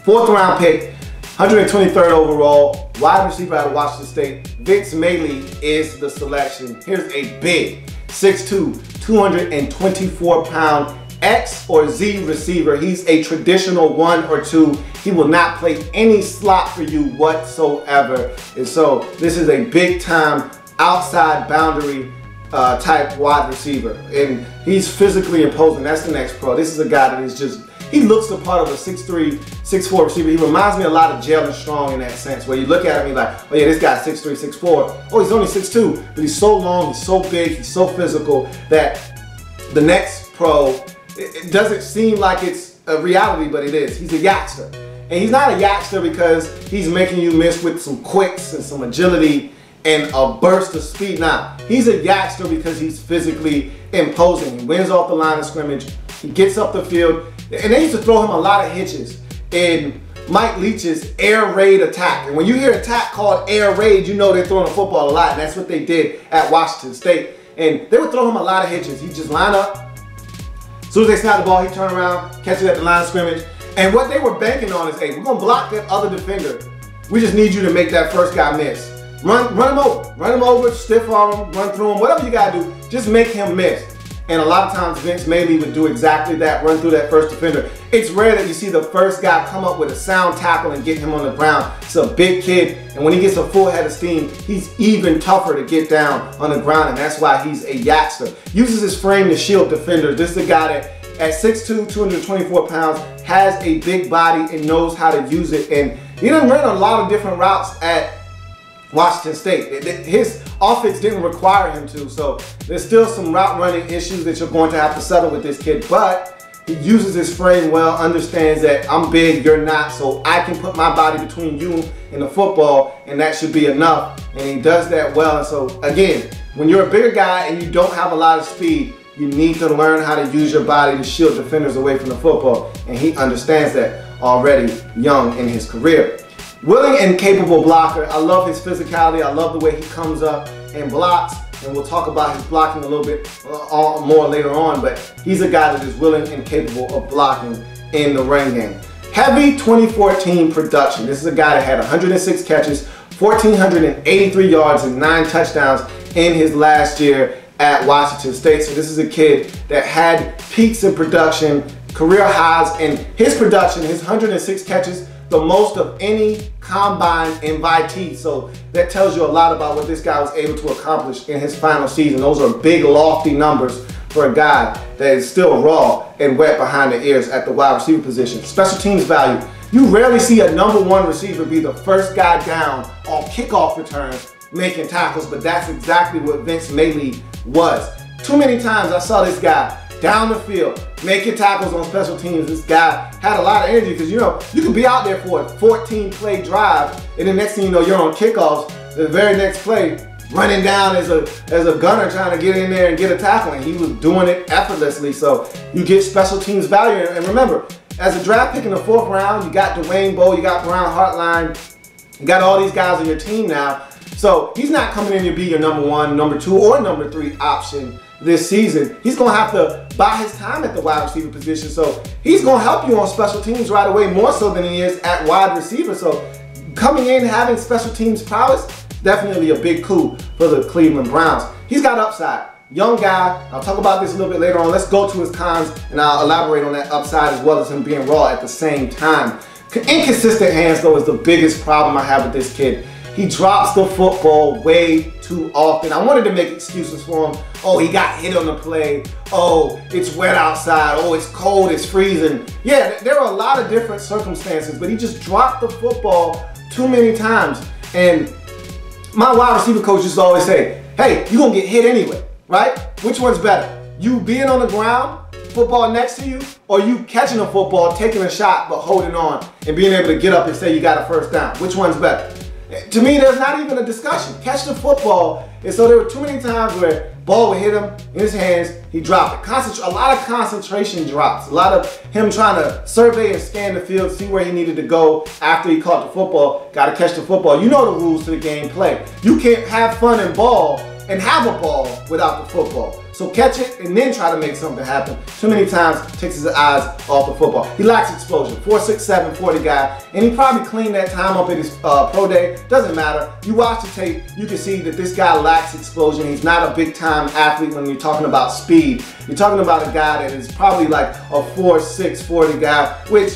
4th round pick, 123rd overall, wide receiver out of Washington State. Mayle is the selection. Here's a big 6'2", 224-pound X or Z receiver. He's a traditional 1 or 2. He will not play any slot for you whatsoever. And so this is a big time outside boundary type wide receiver, and he's physically imposing. That's the next pro. This is a guy that is just, he looks the part of a 6'3", 6'4 receiver. He reminds me a lot of Jalen Strong in that sense, where you look at him and you're like, oh yeah, this guy's 6'3", 6'4. Oh, he's only 6'2", but he's so long, he's so big, he's so physical that the next pro, it doesn't seem like it's a reality, but it is. He's a yakster. And he's not a yakster because he's making you miss with some quicks and some agility and a burst of speed. Now, he's a yakster because he's physically imposing. He wins off the line of scrimmage. He gets up the field. And they used to throw him a lot of hitches in Mike Leach's air raid attack. And when you hear attack called air raid, you know they're throwing the football a lot. And that's what they did at Washington State. And they would throw him a lot of hitches. He'd just line up. As soon as they snap the ball, he'd turn around, catch it at the line of scrimmage. And what they were banking on is, hey, we're going to block that other defender. We just need you to make that first guy miss. Run him over, stiff arm him, run through him, whatever you gotta do, just make him miss. And a lot of times Vince Mayle would do exactly that, run through that first defender. It's rare that you see the first guy come up with a sound tackle and get him on the ground. It's a big kid, and when he gets a full head of steam, he's even tougher to get down on the ground, and that's why he's a yakster. Uses his frame to shield defenders. This is a guy that at 6'2", 224 pounds, has a big body and knows how to use it. And he done ran a lot of different routes at Washington State. His offense didn't require him to, so there's still some route running issues that you're going to have to settle with this kid, but he uses his frame well, understands that I'm big, you're not, so I can put my body between you and the football, and that should be enough, and he does that well. And so again, when you're a bigger guy and you don't have a lot of speed, you need to learn how to use your body to shield defenders away from the football, and he understands that already young in his career. Willing and capable blocker. I love his physicality. I love the way he comes up and blocks, and we'll talk about his blocking a little bit more later on, but he's a guy that is willing and capable of blocking in the running game. Heavy 2014 production. This is a guy that had 106 catches, 1,483 yards, and 9 touchdowns in his last year at Washington State. So this is a kid that had peaks in production, career highs, and his production, his 106 catches, the most of any combine invitee. So that tells you a lot about what this guy was able to accomplish in his final season. Those are big, lofty numbers for a guy that is still raw and wet behind the ears at the wide receiver position. Special teams value. You rarely see a #1 receiver be the first guy down on kickoff returns making tackles, but that's exactly what Vince Mayle was. Too many times I saw this guy down the field, making tackles on special teams. This guy had a lot of energy because, you know, you could be out there for a 14-play drive, and the next thing you know, you're on kickoffs. The very next play, running down as a gunner trying to get in there and get a tackle, and he was doing it effortlessly. So you get special teams value. And remember, as a draft pick in the 4th round, you got Dwayne Bowe, you got Brown Hartline, you got all these guys on your team now. So he's not coming in to be your #1, #2, or #3 option this season. He's going to have to buy his time at the wide receiver position. So he's going to help you on special teams right away, more so than he is at wide receiver. So coming in, having special teams prowess, definitely a big coup for the Cleveland Browns. He's got upside. Young guy. I'll talk about this a little bit later on. Let's go to his cons, and I'll elaborate on that upside as well as him being raw at the same time. Inconsistent hands, though, is the biggest problem I have with this kid. He drops the football way too often. I wanted to make excuses for him. Oh, he got hit on the play. Oh, it's wet outside. Oh, it's cold, it's freezing. Yeah, there are a lot of different circumstances, but he just dropped the football too many times. And my wide receiver coach used to always say, hey, you're going to get hit anyway, right? Which one's better? You being on the ground, football next to you, or you catching a football, taking a shot, but holding on and being able to get up and say you got a first down? Which one's better? To me, there's not even a discussion. Catch the football. And so there were too many times where ball would hit him in his hands, he dropped it. A lot of concentration drops. A lot of him trying to survey and scan the field, see where he needed to go after he caught the football. Got to catch the football. You know the rules to the game play. You can't have fun and ball and have a ball without the football. So catch it and then try to make something happen. Too many times takes his eyes off the football. He lacks explosion. 4'6", 40 guy, and he probably cleaned that time up at his pro day. Doesn't matter. You watch the tape, you can see that this guy lacks explosion. He's not a big time athlete when you're talking about speed. You're talking about a guy that is probably like a 4'6", 40 guy, which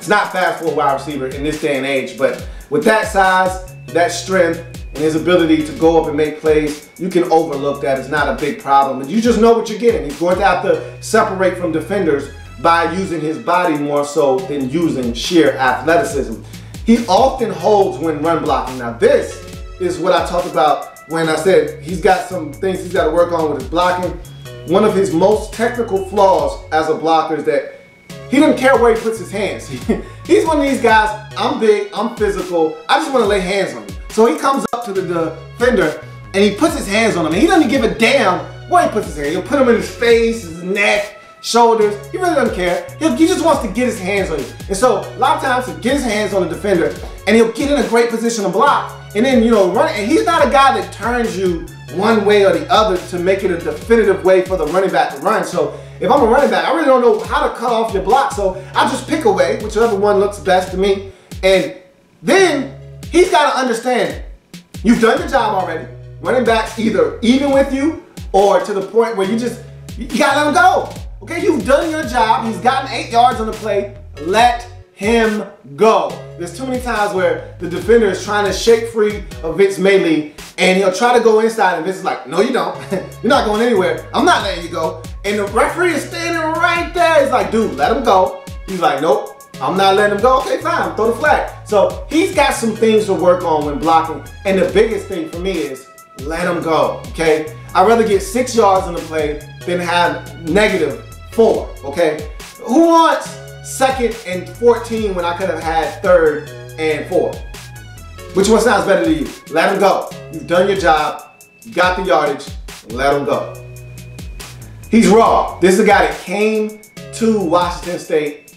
is not fast for a wide receiver in this day and age. But with that size, that strength, and his ability to go up and make plays, you can overlook that. It's not a big problem. And you just know what you're getting. He's going to have to separate from defenders by using his body more so than using sheer athleticism. He often holds when run blocking. Now this is what I talked about when I said he's got some things he's got to work on with his blocking. One of his most technical flaws as a blocker is that he doesn't care where he puts his hands. He's one of these guys, I'm big, I'm physical, I just want to lay hands on you. So he comes up to the defender and he puts his hands on him. And he doesn't give a damn where he puts his hands. He'll put them in his face, his neck, shoulders. He really doesn't care. He just wants to get his hands on you. And so a lot of times he'll get his hands on the defender and he'll get in a great position to block. And then, you know, run. And he's not a guy that turns you one way or the other to make it a definitive way for the running back to run. So if I'm a running back, I really don't know how to cut off your block. So I'll just pick a way, whichever one looks best to me. And then he's got to understand, you've done your job already. Running backs either even with you or to the point where you got to let him go. Okay, you've done your job. He's gotten 8 yards on the play. Let him go. There's too many times where the defender is trying to shake free of Vince Mayle And he'll try to go inside, and Vince is like, no, you don't. You're not going anywhere. I'm not letting you go. And the referee is standing right there. He's like, dude, let him go. He's like, nope, I'm not letting him go. Okay, fine, throw the flag. So he's got some things to work on when blocking. And the biggest thing for me is let him go, okay? I'd rather get 6 yards in the play than have -4, okay? Who wants 2nd and 14 when I could have had 3rd and 4? Which one sounds better to you? Let him go. You've done your job. You got the yardage. Let him go. He's raw. This is a guy that came to Washington State.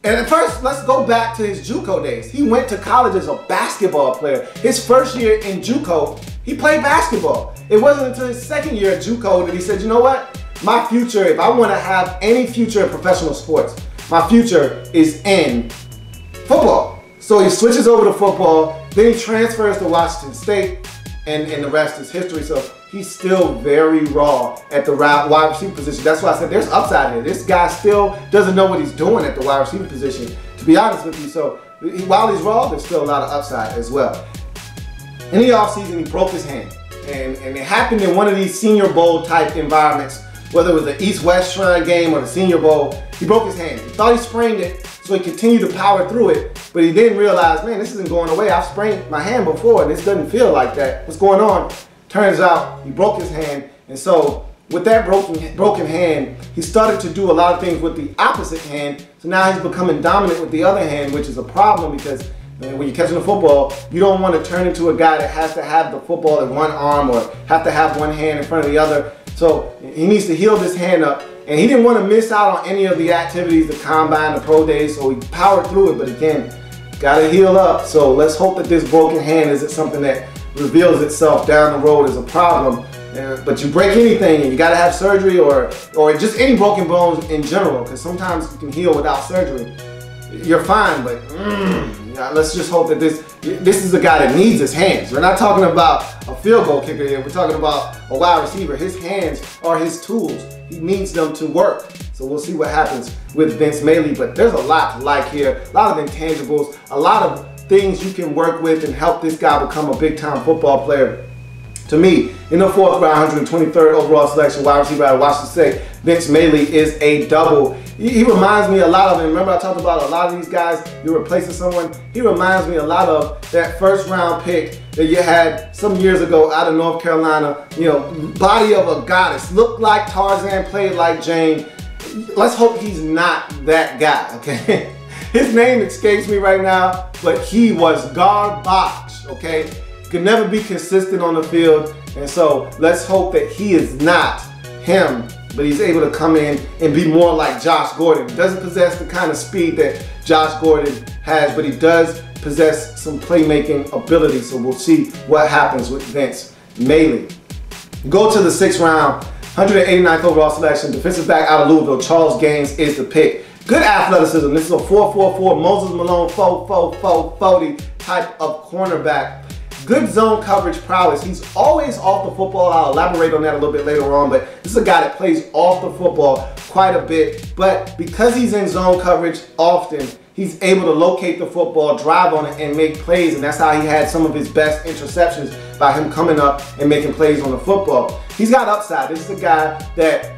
And at first, let's go back to his JUCO days. He went to college as a basketball player. His first year in JUCO, he played basketball. It wasn't until his 2nd year at JUCO that he said, you know what? My future, if I want to have any future in professional sports, my future is in football. So he switches over to football, then he transfers to Washington State, and the rest is history. So he's still very raw at the wide receiver position. That's why I said there's upside here. This guy still doesn't know what he's doing at the wide receiver position, to be honest with you. So while he's raw, there's still a lot of upside as well. In the offseason, he broke his hand. And it happened in one of these Senior Bowl type environments, whether it was the East-West Shrine game or the Senior Bowl. He broke his hand. He thought he sprained it, so he continued to power through it, but he didn't realize, man, this isn't going away. I've sprained my hand before, and this doesn't feel like that. What's going on? Turns out he broke his hand, and so with that broken hand, he started to do a lot of things with the opposite hand, so now he's becoming dominant with the other hand, which is a problem because, man, when you're catching the football, you don't want to turn into a guy that has to have the football in one arm or have to have one hand in front of the other. So he needs to heal this hand up. And he didn't want to miss out on any of the activities, the combine, the pro days, so he powered through it. But again, got to heal up. So let's hope that this broken hand isn't something that reveals itself down the road as a problem. But you break anything and you got to have surgery or just any broken bones in general, because sometimes you can heal without surgery. You're fine, but let's just hope that this is a guy that needs his hands. We're not talking about a field goal kicker here. We're talking about a wide receiver. His hands are his tools. He needs them to work. So we'll see what happens with Vince Mayle. But there's a lot to like here, a lot of intangibles, a lot of things you can work with and help this guy become a big-time football player. To me, in the 4th round, 123rd overall selection, wide receiver out of Washington State, Vince Mayle is a double. He reminds me a lot of him. Remember I talked about a lot of these guys, you're replacing someone. He reminds me a lot of that 1st round pick that you had some years ago out of North Carolina. You know, body of a goddess. Looked like Tarzan, played like Jane. Let's hope he's not that guy, okay? His name escapes me right now, but he was garbage, okay? Could never be consistent on the field, and so let's hope that he is not him, but he's able to come in and be more like Josh Gordon. He doesn't possess the kind of speed that Josh Gordon has, but he does possess some playmaking ability, so we'll see what happens with Vince Mayle. Go to the 6th round, 189th overall selection, defensive back out of Louisville, Charles Gaines is the pick. Good athleticism. This is a 4.44 Moses Malone 4.40 type of cornerback. Good zone coverage prowess. He's always off the football. I'll elaborate on that a little bit later on, but this is a guy that plays off the football quite a bit. But because he's in zone coverage often, he's able to locate the football, drive on it, and make plays. And that's how he had some of his best interceptions, by him coming up and making plays on the football. He's got upside. This is a guy that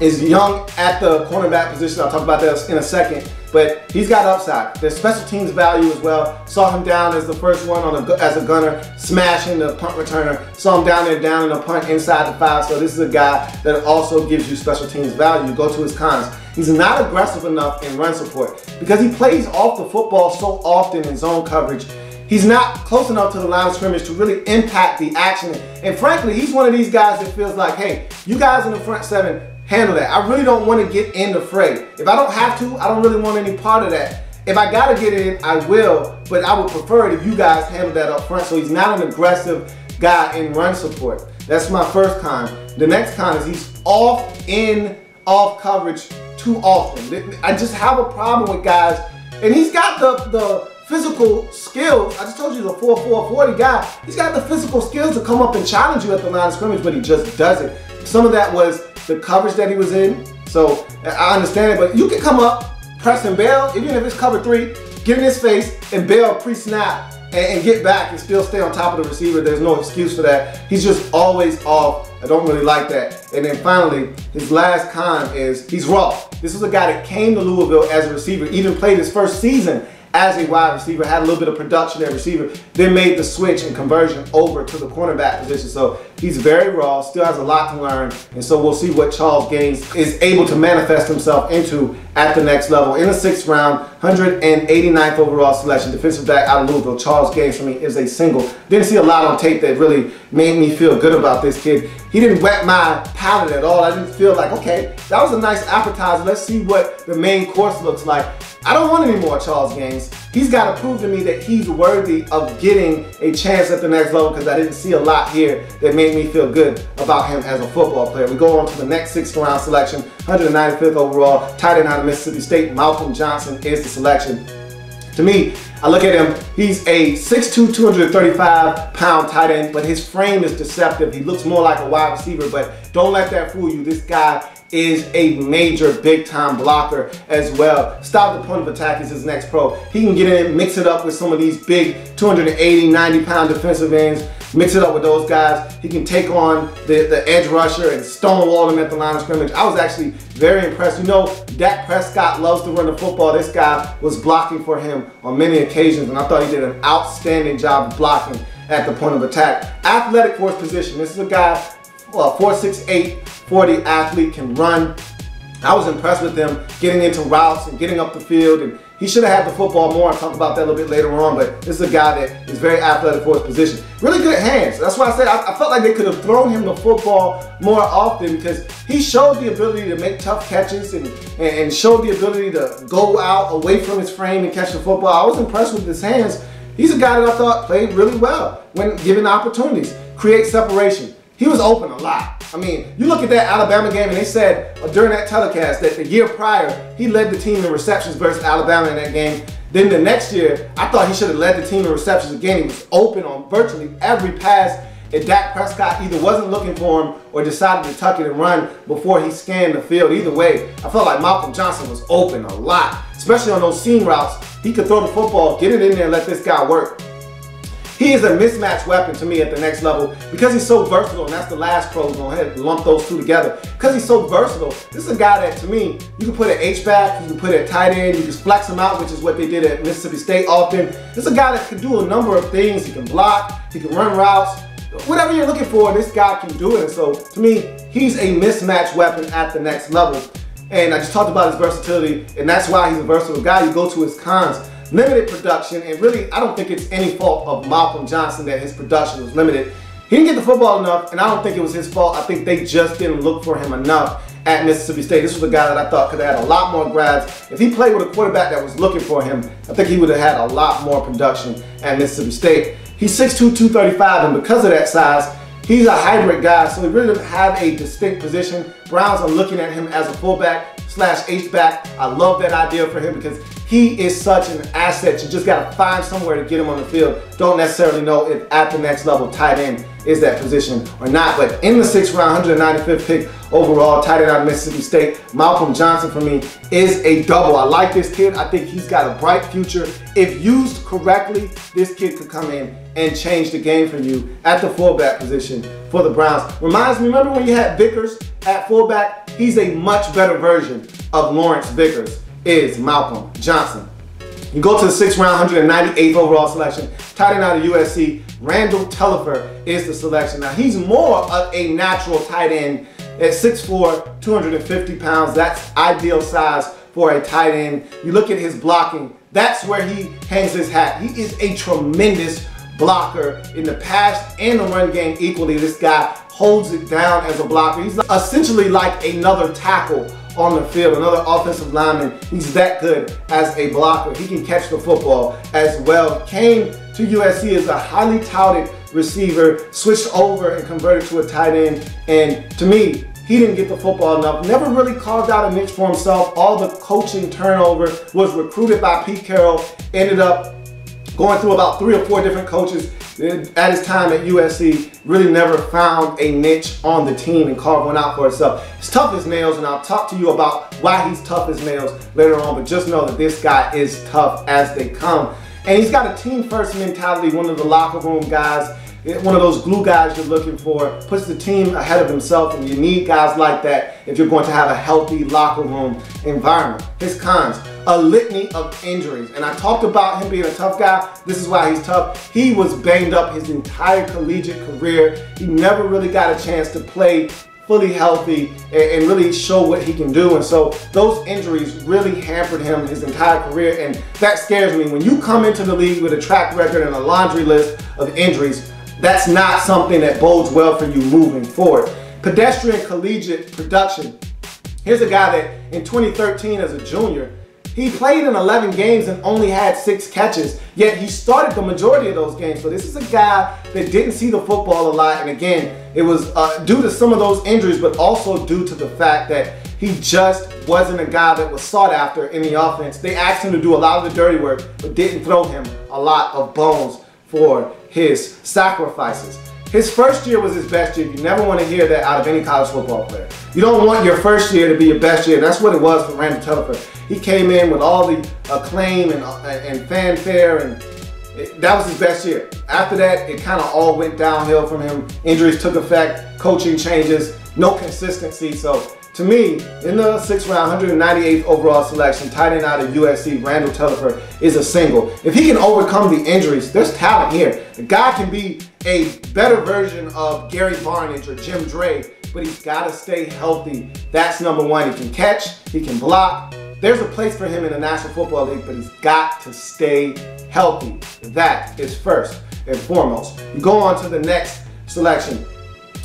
is young at the cornerback position. I'll talk about that in a second. But he's got upside. There's special teams value as well. Saw him down as the first one as a gunner, smashing the punt returner. Saw him down there down in a punt inside the 5. So this is a guy that also gives you special teams value. Go to his cons. He's not aggressive enough in run support because he plays off the football so often in zone coverage. He's not close enough to the line of scrimmage to really impact the action. And frankly, he's one of these guys that feels like, hey, you guys in the front 7, handle that. I really don't want to get in the fray. If I don't have to, I don't really want any part of that. If I gotta get in, I will, but I would prefer it if you guys handle that up front. So he's not an aggressive guy in run support. That's my first con. The next con is he's off coverage too often. I just have a problem with guys, and he's got the physical skills. I just told you he's a 4.40 guy. He's got the physical skills to come up and challenge you at the line of scrimmage, but he just doesn't. Some of that was the coverage that he was in, so I understand it, but you can come up, press and bail, even if it's cover 3, get in his face and bail pre-snap and get back and still stay on top of the receiver. There's no excuse for that. He's just always off. I don't really like that. And then finally, his last con is he's raw. This is a guy that came to Louisville as a receiver, even played his first season as a wide receiver, had a little bit of production at receiver, then made the switch and conversion over to the cornerback position. So he's very raw, still has a lot to learn, and so we'll see what Charles Gaines is able to manifest himself into at the next level. In the 6th round, 189th overall selection, defensive back out of Louisville, Charles Gaines for me is a single. Didn't see a lot on tape that really made me feel good about this kid. He didn't whet my palate at all. I didn't feel like, okay, that was a nice appetizer. Let's see what the main course looks like. I don't want any more Charles Gaines. He's got to prove to me that he's worthy of getting a chance at the next level, because I didn't see a lot here that made me feel good about him as a football player. We go on to the next 6th round selection, 195th overall, tight end out of Mississippi State, Malcolm Johnson is the selection. To me, I look at him, he's a 6'2", 235-pound tight end, but his frame is deceptive. He looks more like a wide receiver, but don't let that fool you. This guy is a major big-time blocker as well. Stop the point of attack is his next pro. He can get in, mix it up with some of these big 280, 90-pound defensive ends, mix it up with those guys. He can take on the edge rusher and stonewall him at the line of scrimmage. I was actually very impressed. You know, Dak Prescott loves to run the football. This guy was blocking for him on many occasions, and I thought he did an outstanding job of blocking at the point of attack. Athletic for his position. This is a guy, 4'6", 40 athlete, can run. I was impressed with him getting into routes and getting up the field, and he should have had the football more. I'll talk about that a little bit later on, but this is a guy that is very athletic for his position. Really good hands. That's why I said I felt like they could have thrown him the football more often, because he showed the ability to make tough catches and showed the ability to go out away from his frame and catch the football. I was impressed with his hands. He's a guy that I thought played really well when given opportunities. Create separation. He was open a lot. I mean, you look at that Alabama game, and they said during that telecast that the year prior, he led the team in receptions versus Alabama in that game. Then the next year, I thought he should have led the team in receptions again. He was open on virtually every pass, and Dak Prescott either wasn't looking for him or decided to tuck it and run before he scanned the field. Either way, I felt like Malcolm Johnson was open a lot, especially on those seam routes. He could throw the football, get it in there, and let this guy work. He is a mismatch weapon to me at the next level because he's so versatile, and that's the last pro. We're going to go ahead and lump those two together. Because he's so versatile, this is a guy that, to me, you can put at H-back, you can put at tight end, you can flex him out, which is what they did at Mississippi State often. This is a guy that can do a number of things. He can block, he can run routes. Whatever you're looking for, this guy can do it. And so, to me, he's a mismatch weapon at the next level. And I just talked about his versatility, and that's why he's a versatile guy. You go to his cons. Limited production, and really, I don't think it's any fault of Malcolm Johnson that his production was limited. He didn't get the football enough, and I don't think it was his fault. I think they just didn't look for him enough at Mississippi State. This was a guy that I thought could have had a lot more grabs. If he played with a quarterback that was looking for him, I think he would have had a lot more production at Mississippi State. He's 6'2", 235, and because of that size, he's a hybrid guy, so he really doesn't have a distinct position. Browns are looking at him as a fullback / H-back. I love that idea for him because he is such an asset. You just got to find somewhere to get him on the field. Don't necessarily know if at the next level tight end is that position or not. But in the 6th round, 195th pick overall, tight end out of Mississippi State, Malcolm Johnson for me is a double. I like this kid. I think he's got a bright future. If used correctly, this kid could come in and change the game for you at the fullback position for the Browns. Reminds me, remember when you had Vickers at fullback? He's a much better version of Lawrence Vickers. Is Malcolm Johnson. You go to the 6th round, 198th overall selection, tight end out of USC, Randall Tellifer is the selection. Now he's more of a natural tight end at 6'4", 250 pounds. That's ideal size for a tight end. You look at his blocking, that's where he hangs his hat. He is a tremendous blocker in the pass and the run game equally. This guy holds it down as a blocker. He's essentially like another tackle on the field, another offensive lineman. He's that good as a blocker. He can catch the football as well. Came to USC as a highly touted receiver, switched over and converted to a tight end, and to me, he didn't get the football enough. Never really carved out a niche for himself. All the coaching turnover, was recruited by Pete Carroll, ended up going through about 3 or 4 different coaches at his time at USC, really never found a niche on the team and carved one out for himself. He's tough as nails, and I'll talk to you about why he's tough as nails later on, but just know that this guy is tough as they come. And he's got a team-first mentality, one of the locker room guys, one of those glue guys you're looking for, puts the team ahead of himself, and you need guys like that if you're going to have a healthy locker room environment. His cons, a litany of injuries. And I talked about him being a tough guy. This is why he's tough. He was banged up his entire collegiate career. He never really got a chance to play fully healthy and really show what he can do. And so those injuries really hampered him his entire career, and that scares me. When you come into the league with a track record and a laundry list of injuries, that's not something that bodes well for you moving forward. Pedestrian collegiate production. Here's a guy that in 2013 as a junior, he played in 11 games and only had 6 catches, yet he started the majority of those games. So this is a guy that didn't see the football a lot, and again, it was due to some of those injuries, but also due to the fact that he just wasn't a guy that was sought after in the offense. They asked him to do a lot of the dirty work, but didn't throw him a lot of bones for his sacrifices. His first year was his best year. You never want to hear that out of any college football player. You don't want your first year to be your best year. That's what it was for Randy Telfer. He came in with all the acclaim and fanfare, and that was his best year. After that, it kind of all went downhill from him. Injuries took effect, coaching changes, no consistency. So to me, in the 6th round, 198th overall selection, tight end out of USC, Randall Telfer is a single. If he can overcome the injuries, there's talent here. The guy can be a better version of Gary Barnidge or Jim Dre, but he's got to stay healthy. That's number one. He can catch, he can block. There's a place for him in the National Football League, but he's got to stay healthy. That is first and foremost. You go on to the next selection.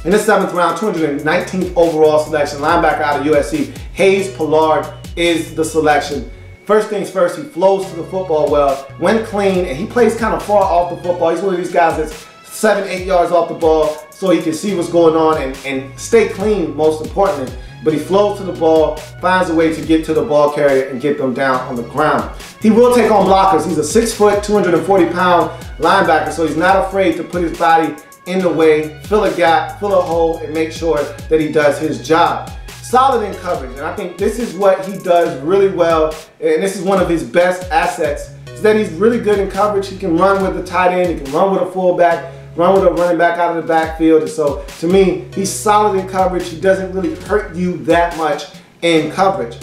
In the 7th round, 219th overall selection, linebacker out of USC, Hayes Pollard is the selection. First things first, he flows to the football well, when clean, and he plays kind of far off the football. He's one of these guys that's 7-8 yards off the ball, so he can see what's going on and stay clean, most importantly. But he flows to the ball, finds a way to get to the ball carrier and get them down on the ground. He will take on blockers. He's a 6 foot, 240-pound linebacker, so he's not afraid to put his body in the way, fill a gap, fill a hole, and make sure that he does his job. Solid in coverage, and I think this is what he does really well, and this is one of his best assets, is that he's really good in coverage. He can run with the tight end, he can run with a fullback, run with a running back out of the backfield. And so to me, he's solid in coverage. He doesn't really hurt you that much in coverage.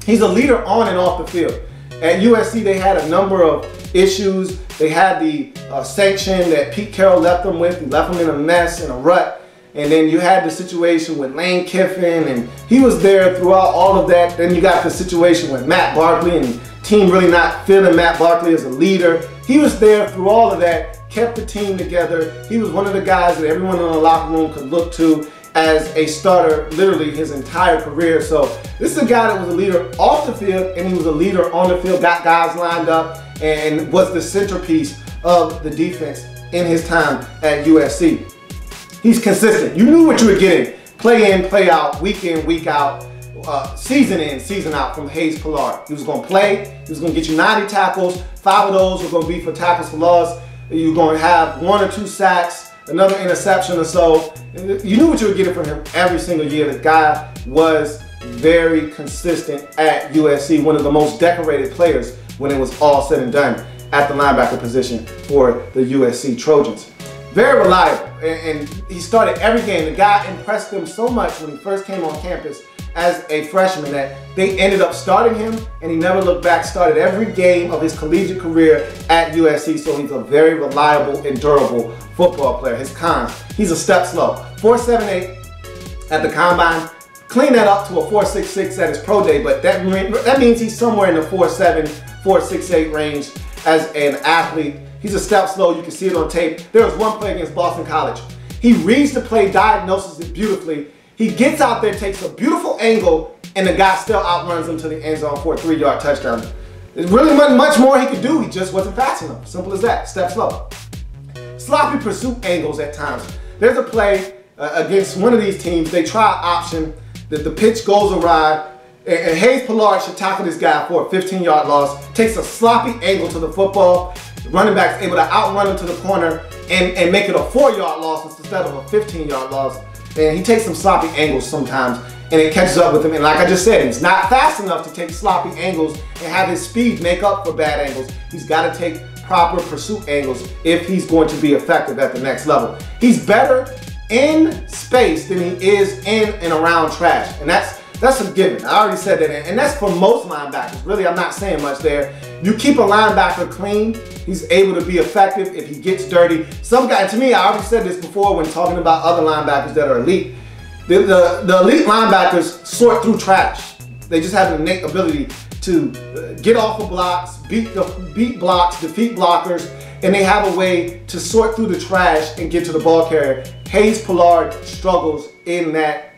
He's a leader on and off the field. At USC, they had a number of issues. They had the sanction that Pete Carroll left them with. He left them in a mess, in a rut. And then you had the situation with Lane Kiffin, and he was there throughout all of that. Then you got the situation with Matt Barkley, and the team really not feeling Matt Barkley as a leader. He was there through all of that, kept the team together. He was one of the guys that everyone in the locker room could look to as a starter literally his entire career. So this is a guy that was a leader off the field, and he was a leader on the field, got guys lined up, and was the centerpiece of the defense in his time at USC. He's consistent. You knew what you were getting. Play in, play out, week in, week out, season in, season out from Hayes Pollard. He was going to play. He was going to get you 90 tackles. 5 of those were going to be for tackles for loss. You're going to have 1 or 2 sacks, another interception or so. You knew what you were getting from him every single year. The guy was very consistent at USC, one of the most decorated players when it was all said and done at the linebacker position for the USC Trojans. Very reliable, and he started every game. The guy impressed them so much when he first came on campus as a freshman that they ended up starting him, and he never looked back, started every game of his collegiate career at USC, so he's a very reliable and durable football player. His cons, he's a step slow. 4.78 at the combine. Clean that up to a 4.66 at his pro day, but that means he's somewhere in the 4.7, 4.68 range as an athlete. He's a step slow. You can see it on tape. There was one play against Boston College. He reads the play, diagnoses it beautifully. He gets out there, takes a beautiful angle, and the guy still outruns him to the end zone for a 3-yard touchdown. There's really much more he could do. He just wasn't fast enough. Simple as that. Step slow. Sloppy pursuit angles at times. There's a play against one of these teams. They try option. The pitch goes awry. And Hayes Pollard should tackle this guy for a 15-yard loss. Takes a sloppy angle to the football. The running back's able to outrun him to the corner and make it a 4-yard loss instead of a 15-yard loss. And he takes some sloppy angles sometimes and it catches up with him. And like I just said, he's not fast enough to take sloppy angles and have his speed make up for bad angles. He's got to take proper pursuit angles if he's going to be effective at the next level. He's better in space than he is in and around trash. And that's a given. I already said that. And that's for most linebackers. Really, I'm not saying much there. You keep a linebacker clean, he's able to be effective if he gets dirty. Some guy, to me, I already said this before when talking about other linebackers that are elite. The elite linebackers sort through trash. They just have an innate ability to get off of blocks, beat blocks, defeat blockers, and they have a way to sort through the trash and get to the ball carrier. Hayes Pollard struggles in that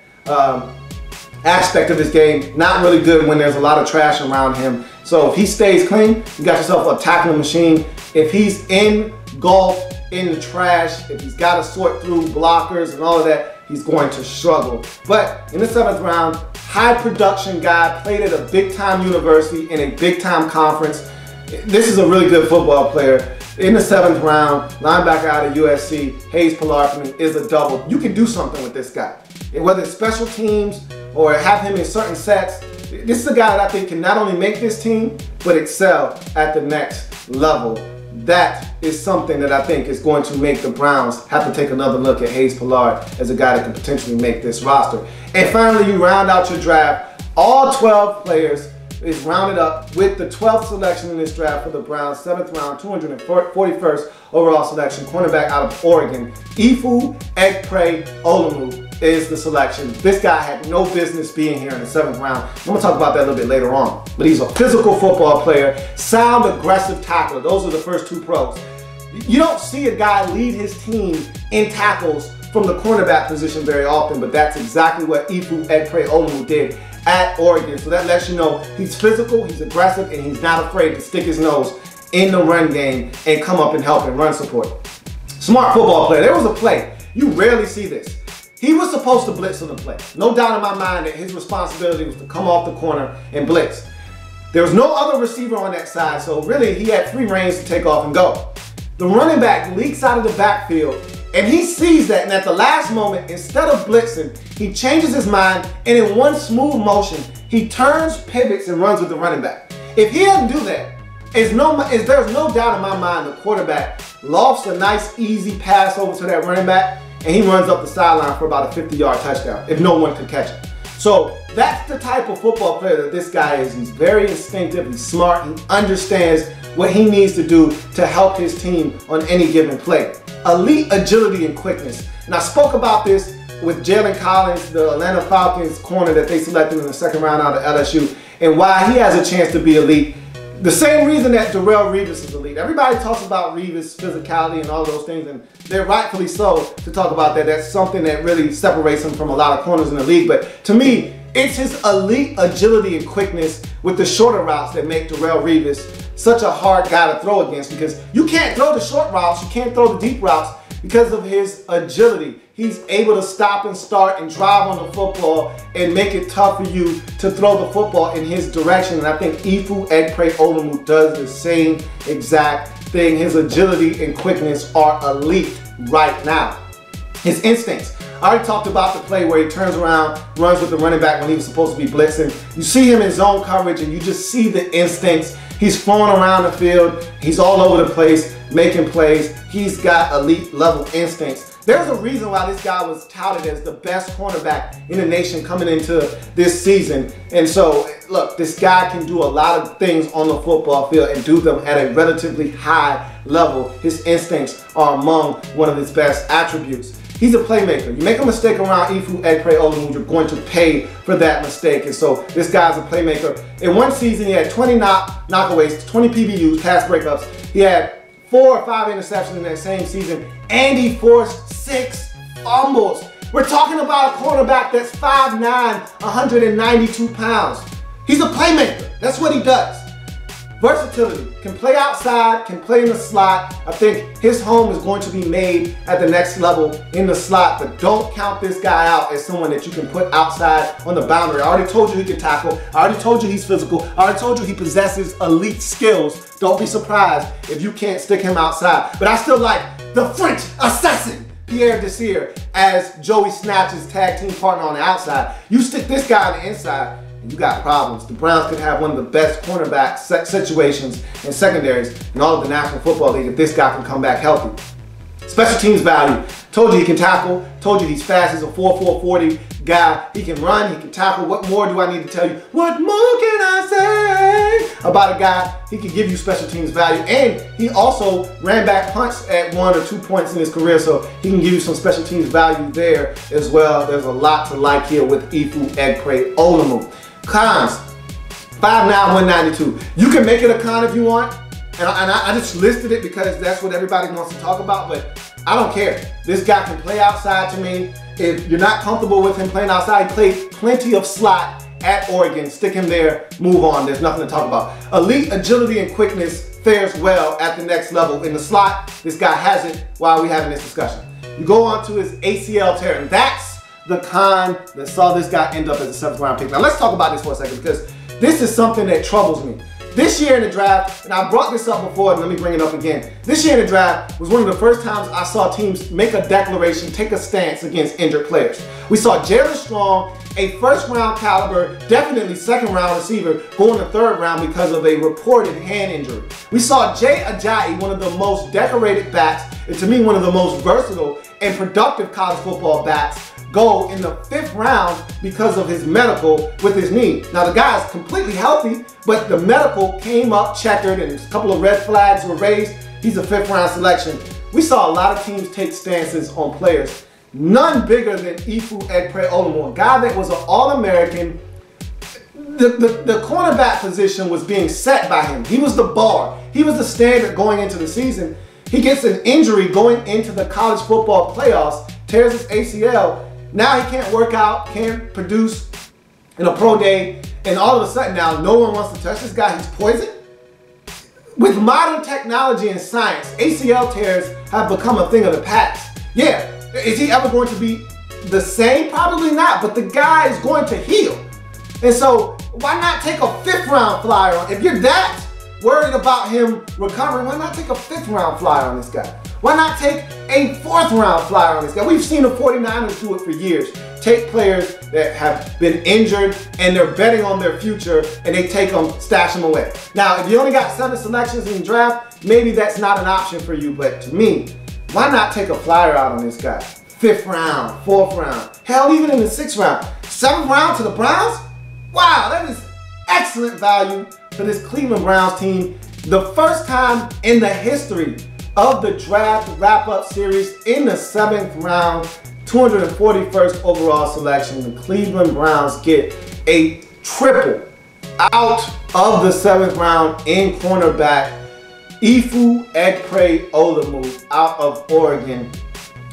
aspect of his game. Not really good when there's a lot of trash around him. So if he stays clean, you got yourself a tackling machine. If he's engulfed in the trash, if he's got to sort through blockers and all of that, he's going to struggle. But in the 7th round, high production guy, played at a big time university in a big time conference. This is a really good football player. In the 7th round, linebacker out of USC, Hayes Pollard for me is a double. You can do something with this guy. And whether it's special teams or have him in certain sets, this is a guy that I think can not only make this team, but excel at the next level. That is something that I think is going to make the Browns have to take another look at Hayes Pollard as a guy that can potentially make this roster. And finally, you round out your draft. All 12 players is rounded up with the 12th selection in this draft for the Browns, 7th round, 241st overall selection, cornerback out of Oregon. Ifu Ekpe-Olumu is the selection. This guy had no business being here in the 7th round. I'm going to talk about that a little bit later on. But he's a physical football player, sound, aggressive tackler. Those are the first two pros. You don't see a guy lead his team in tackles from the cornerback position very often, but that's exactly what Ifu Ekpe-Olumu did at Oregon. So that lets you know he's physical, he's aggressive, and he's not afraid to stick his nose in the run game and come up and help in run support. Smart football player. There was a play. You rarely see this. He was supposed to blitz on the play. No doubt in my mind that his responsibility was to come off the corner and blitz. There was no other receiver on that side, so really he had free reins to take off and go. The running back leaks out of the backfield, and he sees that, and at the last moment, instead of blitzing, he changes his mind, and in one smooth motion, he turns, pivots, and runs with the running back. If he doesn't do that, there's no doubt in my mind the quarterback lofts a nice, easy pass over to that running back, and he runs up the sideline for about a 50-yard touchdown if no one could catch him. So that's the type of football player that this guy is. He's very instinctive, he's smart, he understands what he needs to do to help his team on any given play. Elite agility and quickness. And I spoke about this with Jalen Collins, the Atlanta Falcons corner that they selected in the 2nd round out of LSU, and why he has a chance to be elite. The same reason that Darrelle Revis is elite. Everybody talks about Revis' physicality and all those things, and they're rightfully so to talk about that. That's something that really separates him from a lot of corners in the league. But to me, it's his elite agility and quickness with the shorter routes that make Darrelle Revis such a hard guy to throw against, because you can't throw the short routes, you can't throw the deep routes because of his agility. He's able to stop and start and drive on the football and make it tough for you to throw the football in his direction. And I think Ifu Ekpe-Olumu does the same exact thing. His agility and quickness are elite right now. His instincts. I already talked about the play where he turns around, runs with the running back when he was supposed to be blitzing. You see him in zone coverage and you just see the instincts. He's flowing around the field. He's all over the place, making plays. He's got elite level instincts. There's a reason why this guy was touted as the best cornerback in the nation coming into this season. And so, look, this guy can do a lot of things on the football field and do them at a relatively high level. His instincts are among one of his best attributes. He's a playmaker. You make a mistake around Ifu Ekpe-Olumu, you're going to pay for that mistake. And so this guy's a playmaker. In one season, he had 20 knockaways, 20 PBUs, pass breakups. He had 4 or 5 interceptions in that same season, and he forced 6 fumbles. We're talking about a cornerback that's 5'9", 192 pounds. He's a playmaker. That's what he does. Versatility. Can play outside, can play in the slot. I think his home is going to be made at the next level in the slot, but don't count this guy out as someone that you can put outside on the boundary. I already told you he can tackle. I already told you he's physical. I already told you he possesses elite skills. Don't be surprised if you can't stick him outside. But I still like the French assassin, Pierre Desir as Joey Snatch's tag team partner on the outside. You stick this guy on the inside, and you got problems. The Browns could have one of the best cornerback situations and secondaries in all of the National Football League if this guy can come back healthy. Special teams value. Told you he can tackle. Told you he's fast. He's a 4.4 40 guy. He can run. He can tackle. What more do I need to tell you? What more can I say about a guy? He can give you special teams value. And he also ran back punts at 1 or 2 points in his career, so he can give you some special teams value there as well. There's a lot to like here with Ifu Egpre-Olumu. Cons. 5'9", 192. You can make it a con if you want. And I just listed it because that's what everybody wants to talk about, but I don't care. This guy can play outside to me. If you're not comfortable with him playing outside, he played plenty of slot at Oregon. Stick him there, move on. There's nothing to talk about. Elite agility and quickness fares well at the next level. In the slot, this guy hasn't while we're having this discussion. You go on to his ACL tear, and that's the con that saw this guy end up as a 7th round pick. Now let's talk about this for a second because this is something that troubles me. This year in the draft, and I brought this up before, and let me bring it up again. This year in the draft was one of the first times I saw teams make a declaration, take a stance against injured players. We saw Jalen Strong, a 1st round caliber, definitely 2nd round receiver, go in the 3rd round because of a reported hand injury. We saw Jay Ajayi, one of the most decorated backs, and to me one of the most versatile and productive college football backs, go in the 5th round because of his medical with his knee. Now the guy is completely healthy, but the medical came up checkered and a couple of red flags were raised. He's a 5th round selection. We saw a lot of teams take stances on players. None bigger than Ifu Egpre-Olumu, a guy that was an All-American. The cornerback position was being set by him. He was the bar. He was the standard going into the season. He gets an injury going into the college football playoffs, tears his ACL. Now he can't work out, can't produce in a pro day, and all of a sudden now no one wants to touch this guy. He's poison. With modern technology and science, ACL tears have become a thing of the past. Yeah, is he ever going to be the same? Probably not, but the guy is going to heal. And so why not take a 5th round flyer on? If you're that worried about him recovering, why not take a 5th round flyer on this guy? Why not take a 4th round flyer on this guy? We've seen the 49ers do it for years. Take players that have been injured and they're betting on their future and they take them, stash them away. Now, if you only got 7 selections in the draft, maybe that's not an option for you, but to me, why not take a flyer out on this guy? 5th round, 4th round, hell, even in the 6th round. 7th round to the Browns? Wow, that is excellent value for this Cleveland Browns team. The first time in the history of the draft wrap-up series in the 7th round, 241st overall selection, the Cleveland Browns get a triple out of the 7th round in cornerback. Ifu Egpre-Olumu out of Oregon.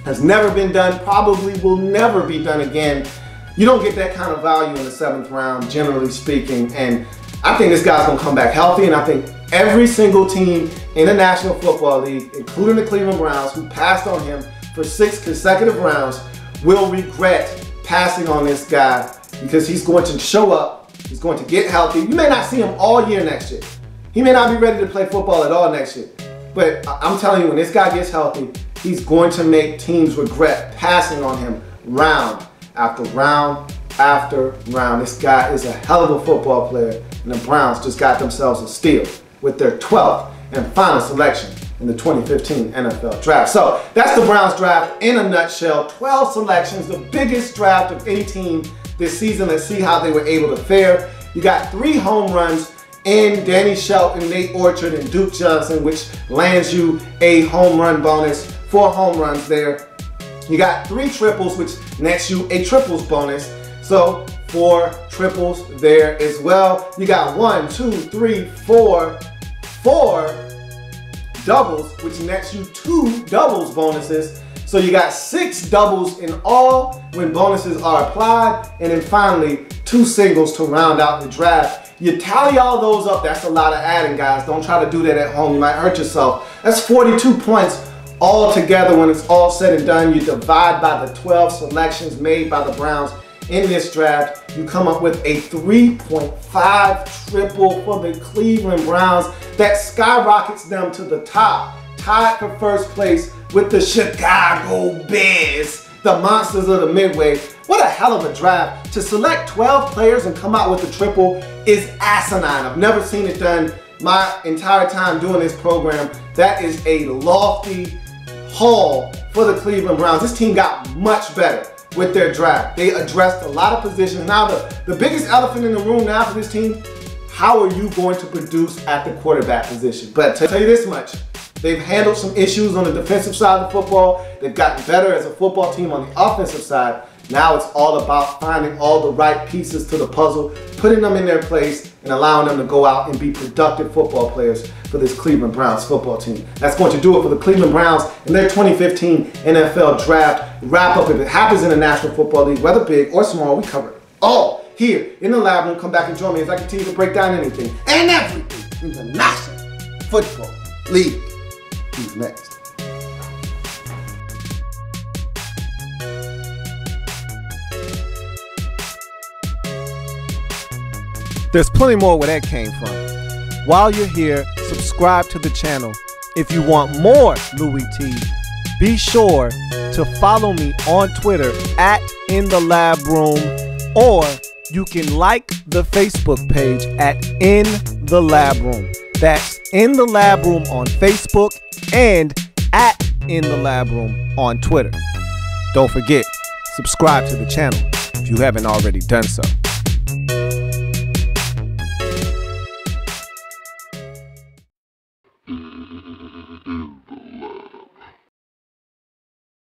Has never been done, probably will never be done again. You don't get that kind of value in the 7th round, generally speaking, and I think this guy's gonna come back healthy, and I think every single team in the National Football League, including the Cleveland Browns, who passed on him for 6 consecutive rounds, will regret passing on this guy because he's going to show up, he's going to get healthy. You may not see him all year next year. He may not be ready to play football at all next year. But I'm telling you, when this guy gets healthy, he's going to make teams regret passing on him round after round after round. This guy is a hell of a football player, and the Browns just got themselves a steal with their 12th and final selection in the 2015 NFL Draft. So that's the Browns draft in a nutshell. 12 selections, the biggest draft of any team this season. Let's see how they were able to fare. You got 3 home runs in Danny Shelton, Nate Orchard, and Duke Johnson, which lands you a home run bonus. 4 home runs there. You got 3 triples, which nets you a triples bonus. So 4 triples there as well. You got 1, 2, 3, 4 doubles, which nets you 2 doubles bonuses. So you got 6 doubles in all when bonuses are applied. And then finally, 2 singles to round out the draft. You tally all those up, that's a lot of adding, guys. Don't try to do that at home, you might hurt yourself. That's 42 points all together when it's all said and done. You divide by the 12 selections made by the Browns in this draft. You come up with a 3.5 triple for the Cleveland Browns that skyrockets them to the top tied for first place with the Chicago Bears, the monsters of the Midway. What a hell of a draft. To select 12 players and come out with a triple is asinine. I've never seen it done my entire time doing this program. That is a lofty haul for the Cleveland Browns. This team got much better with their draft. They addressed a lot of positions. Now the biggest elephant in the room now for this team, how are you going to produce at the quarterback position? But to tell you this much, they've handled some issues on the defensive side of the football. They've gotten better as a football team on the offensive side. Now it's all about finding all the right pieces to the puzzle, putting them in their place, and allowing them to go out and be productive football players for this Cleveland Browns football team. That's going to do it for the Cleveland Browns in their 2015 NFL Draft wrap-up. If it happens in the National Football League, whether big or small, we cover it all here in the lab room. Come back and join me as I continue to break down anything and everything in the National Football League. Who's next? There's plenty more where that came from. While you're here, subscribe to the channel. If you want more Louie T, be sure to follow me on Twitter at InTheLabRoom, or you can like the Facebook page at In the Lab Room. That's In the Lab Room on Facebook and at In the Lab Room on Twitter. Don't forget, subscribe to the channel if you haven't already done so.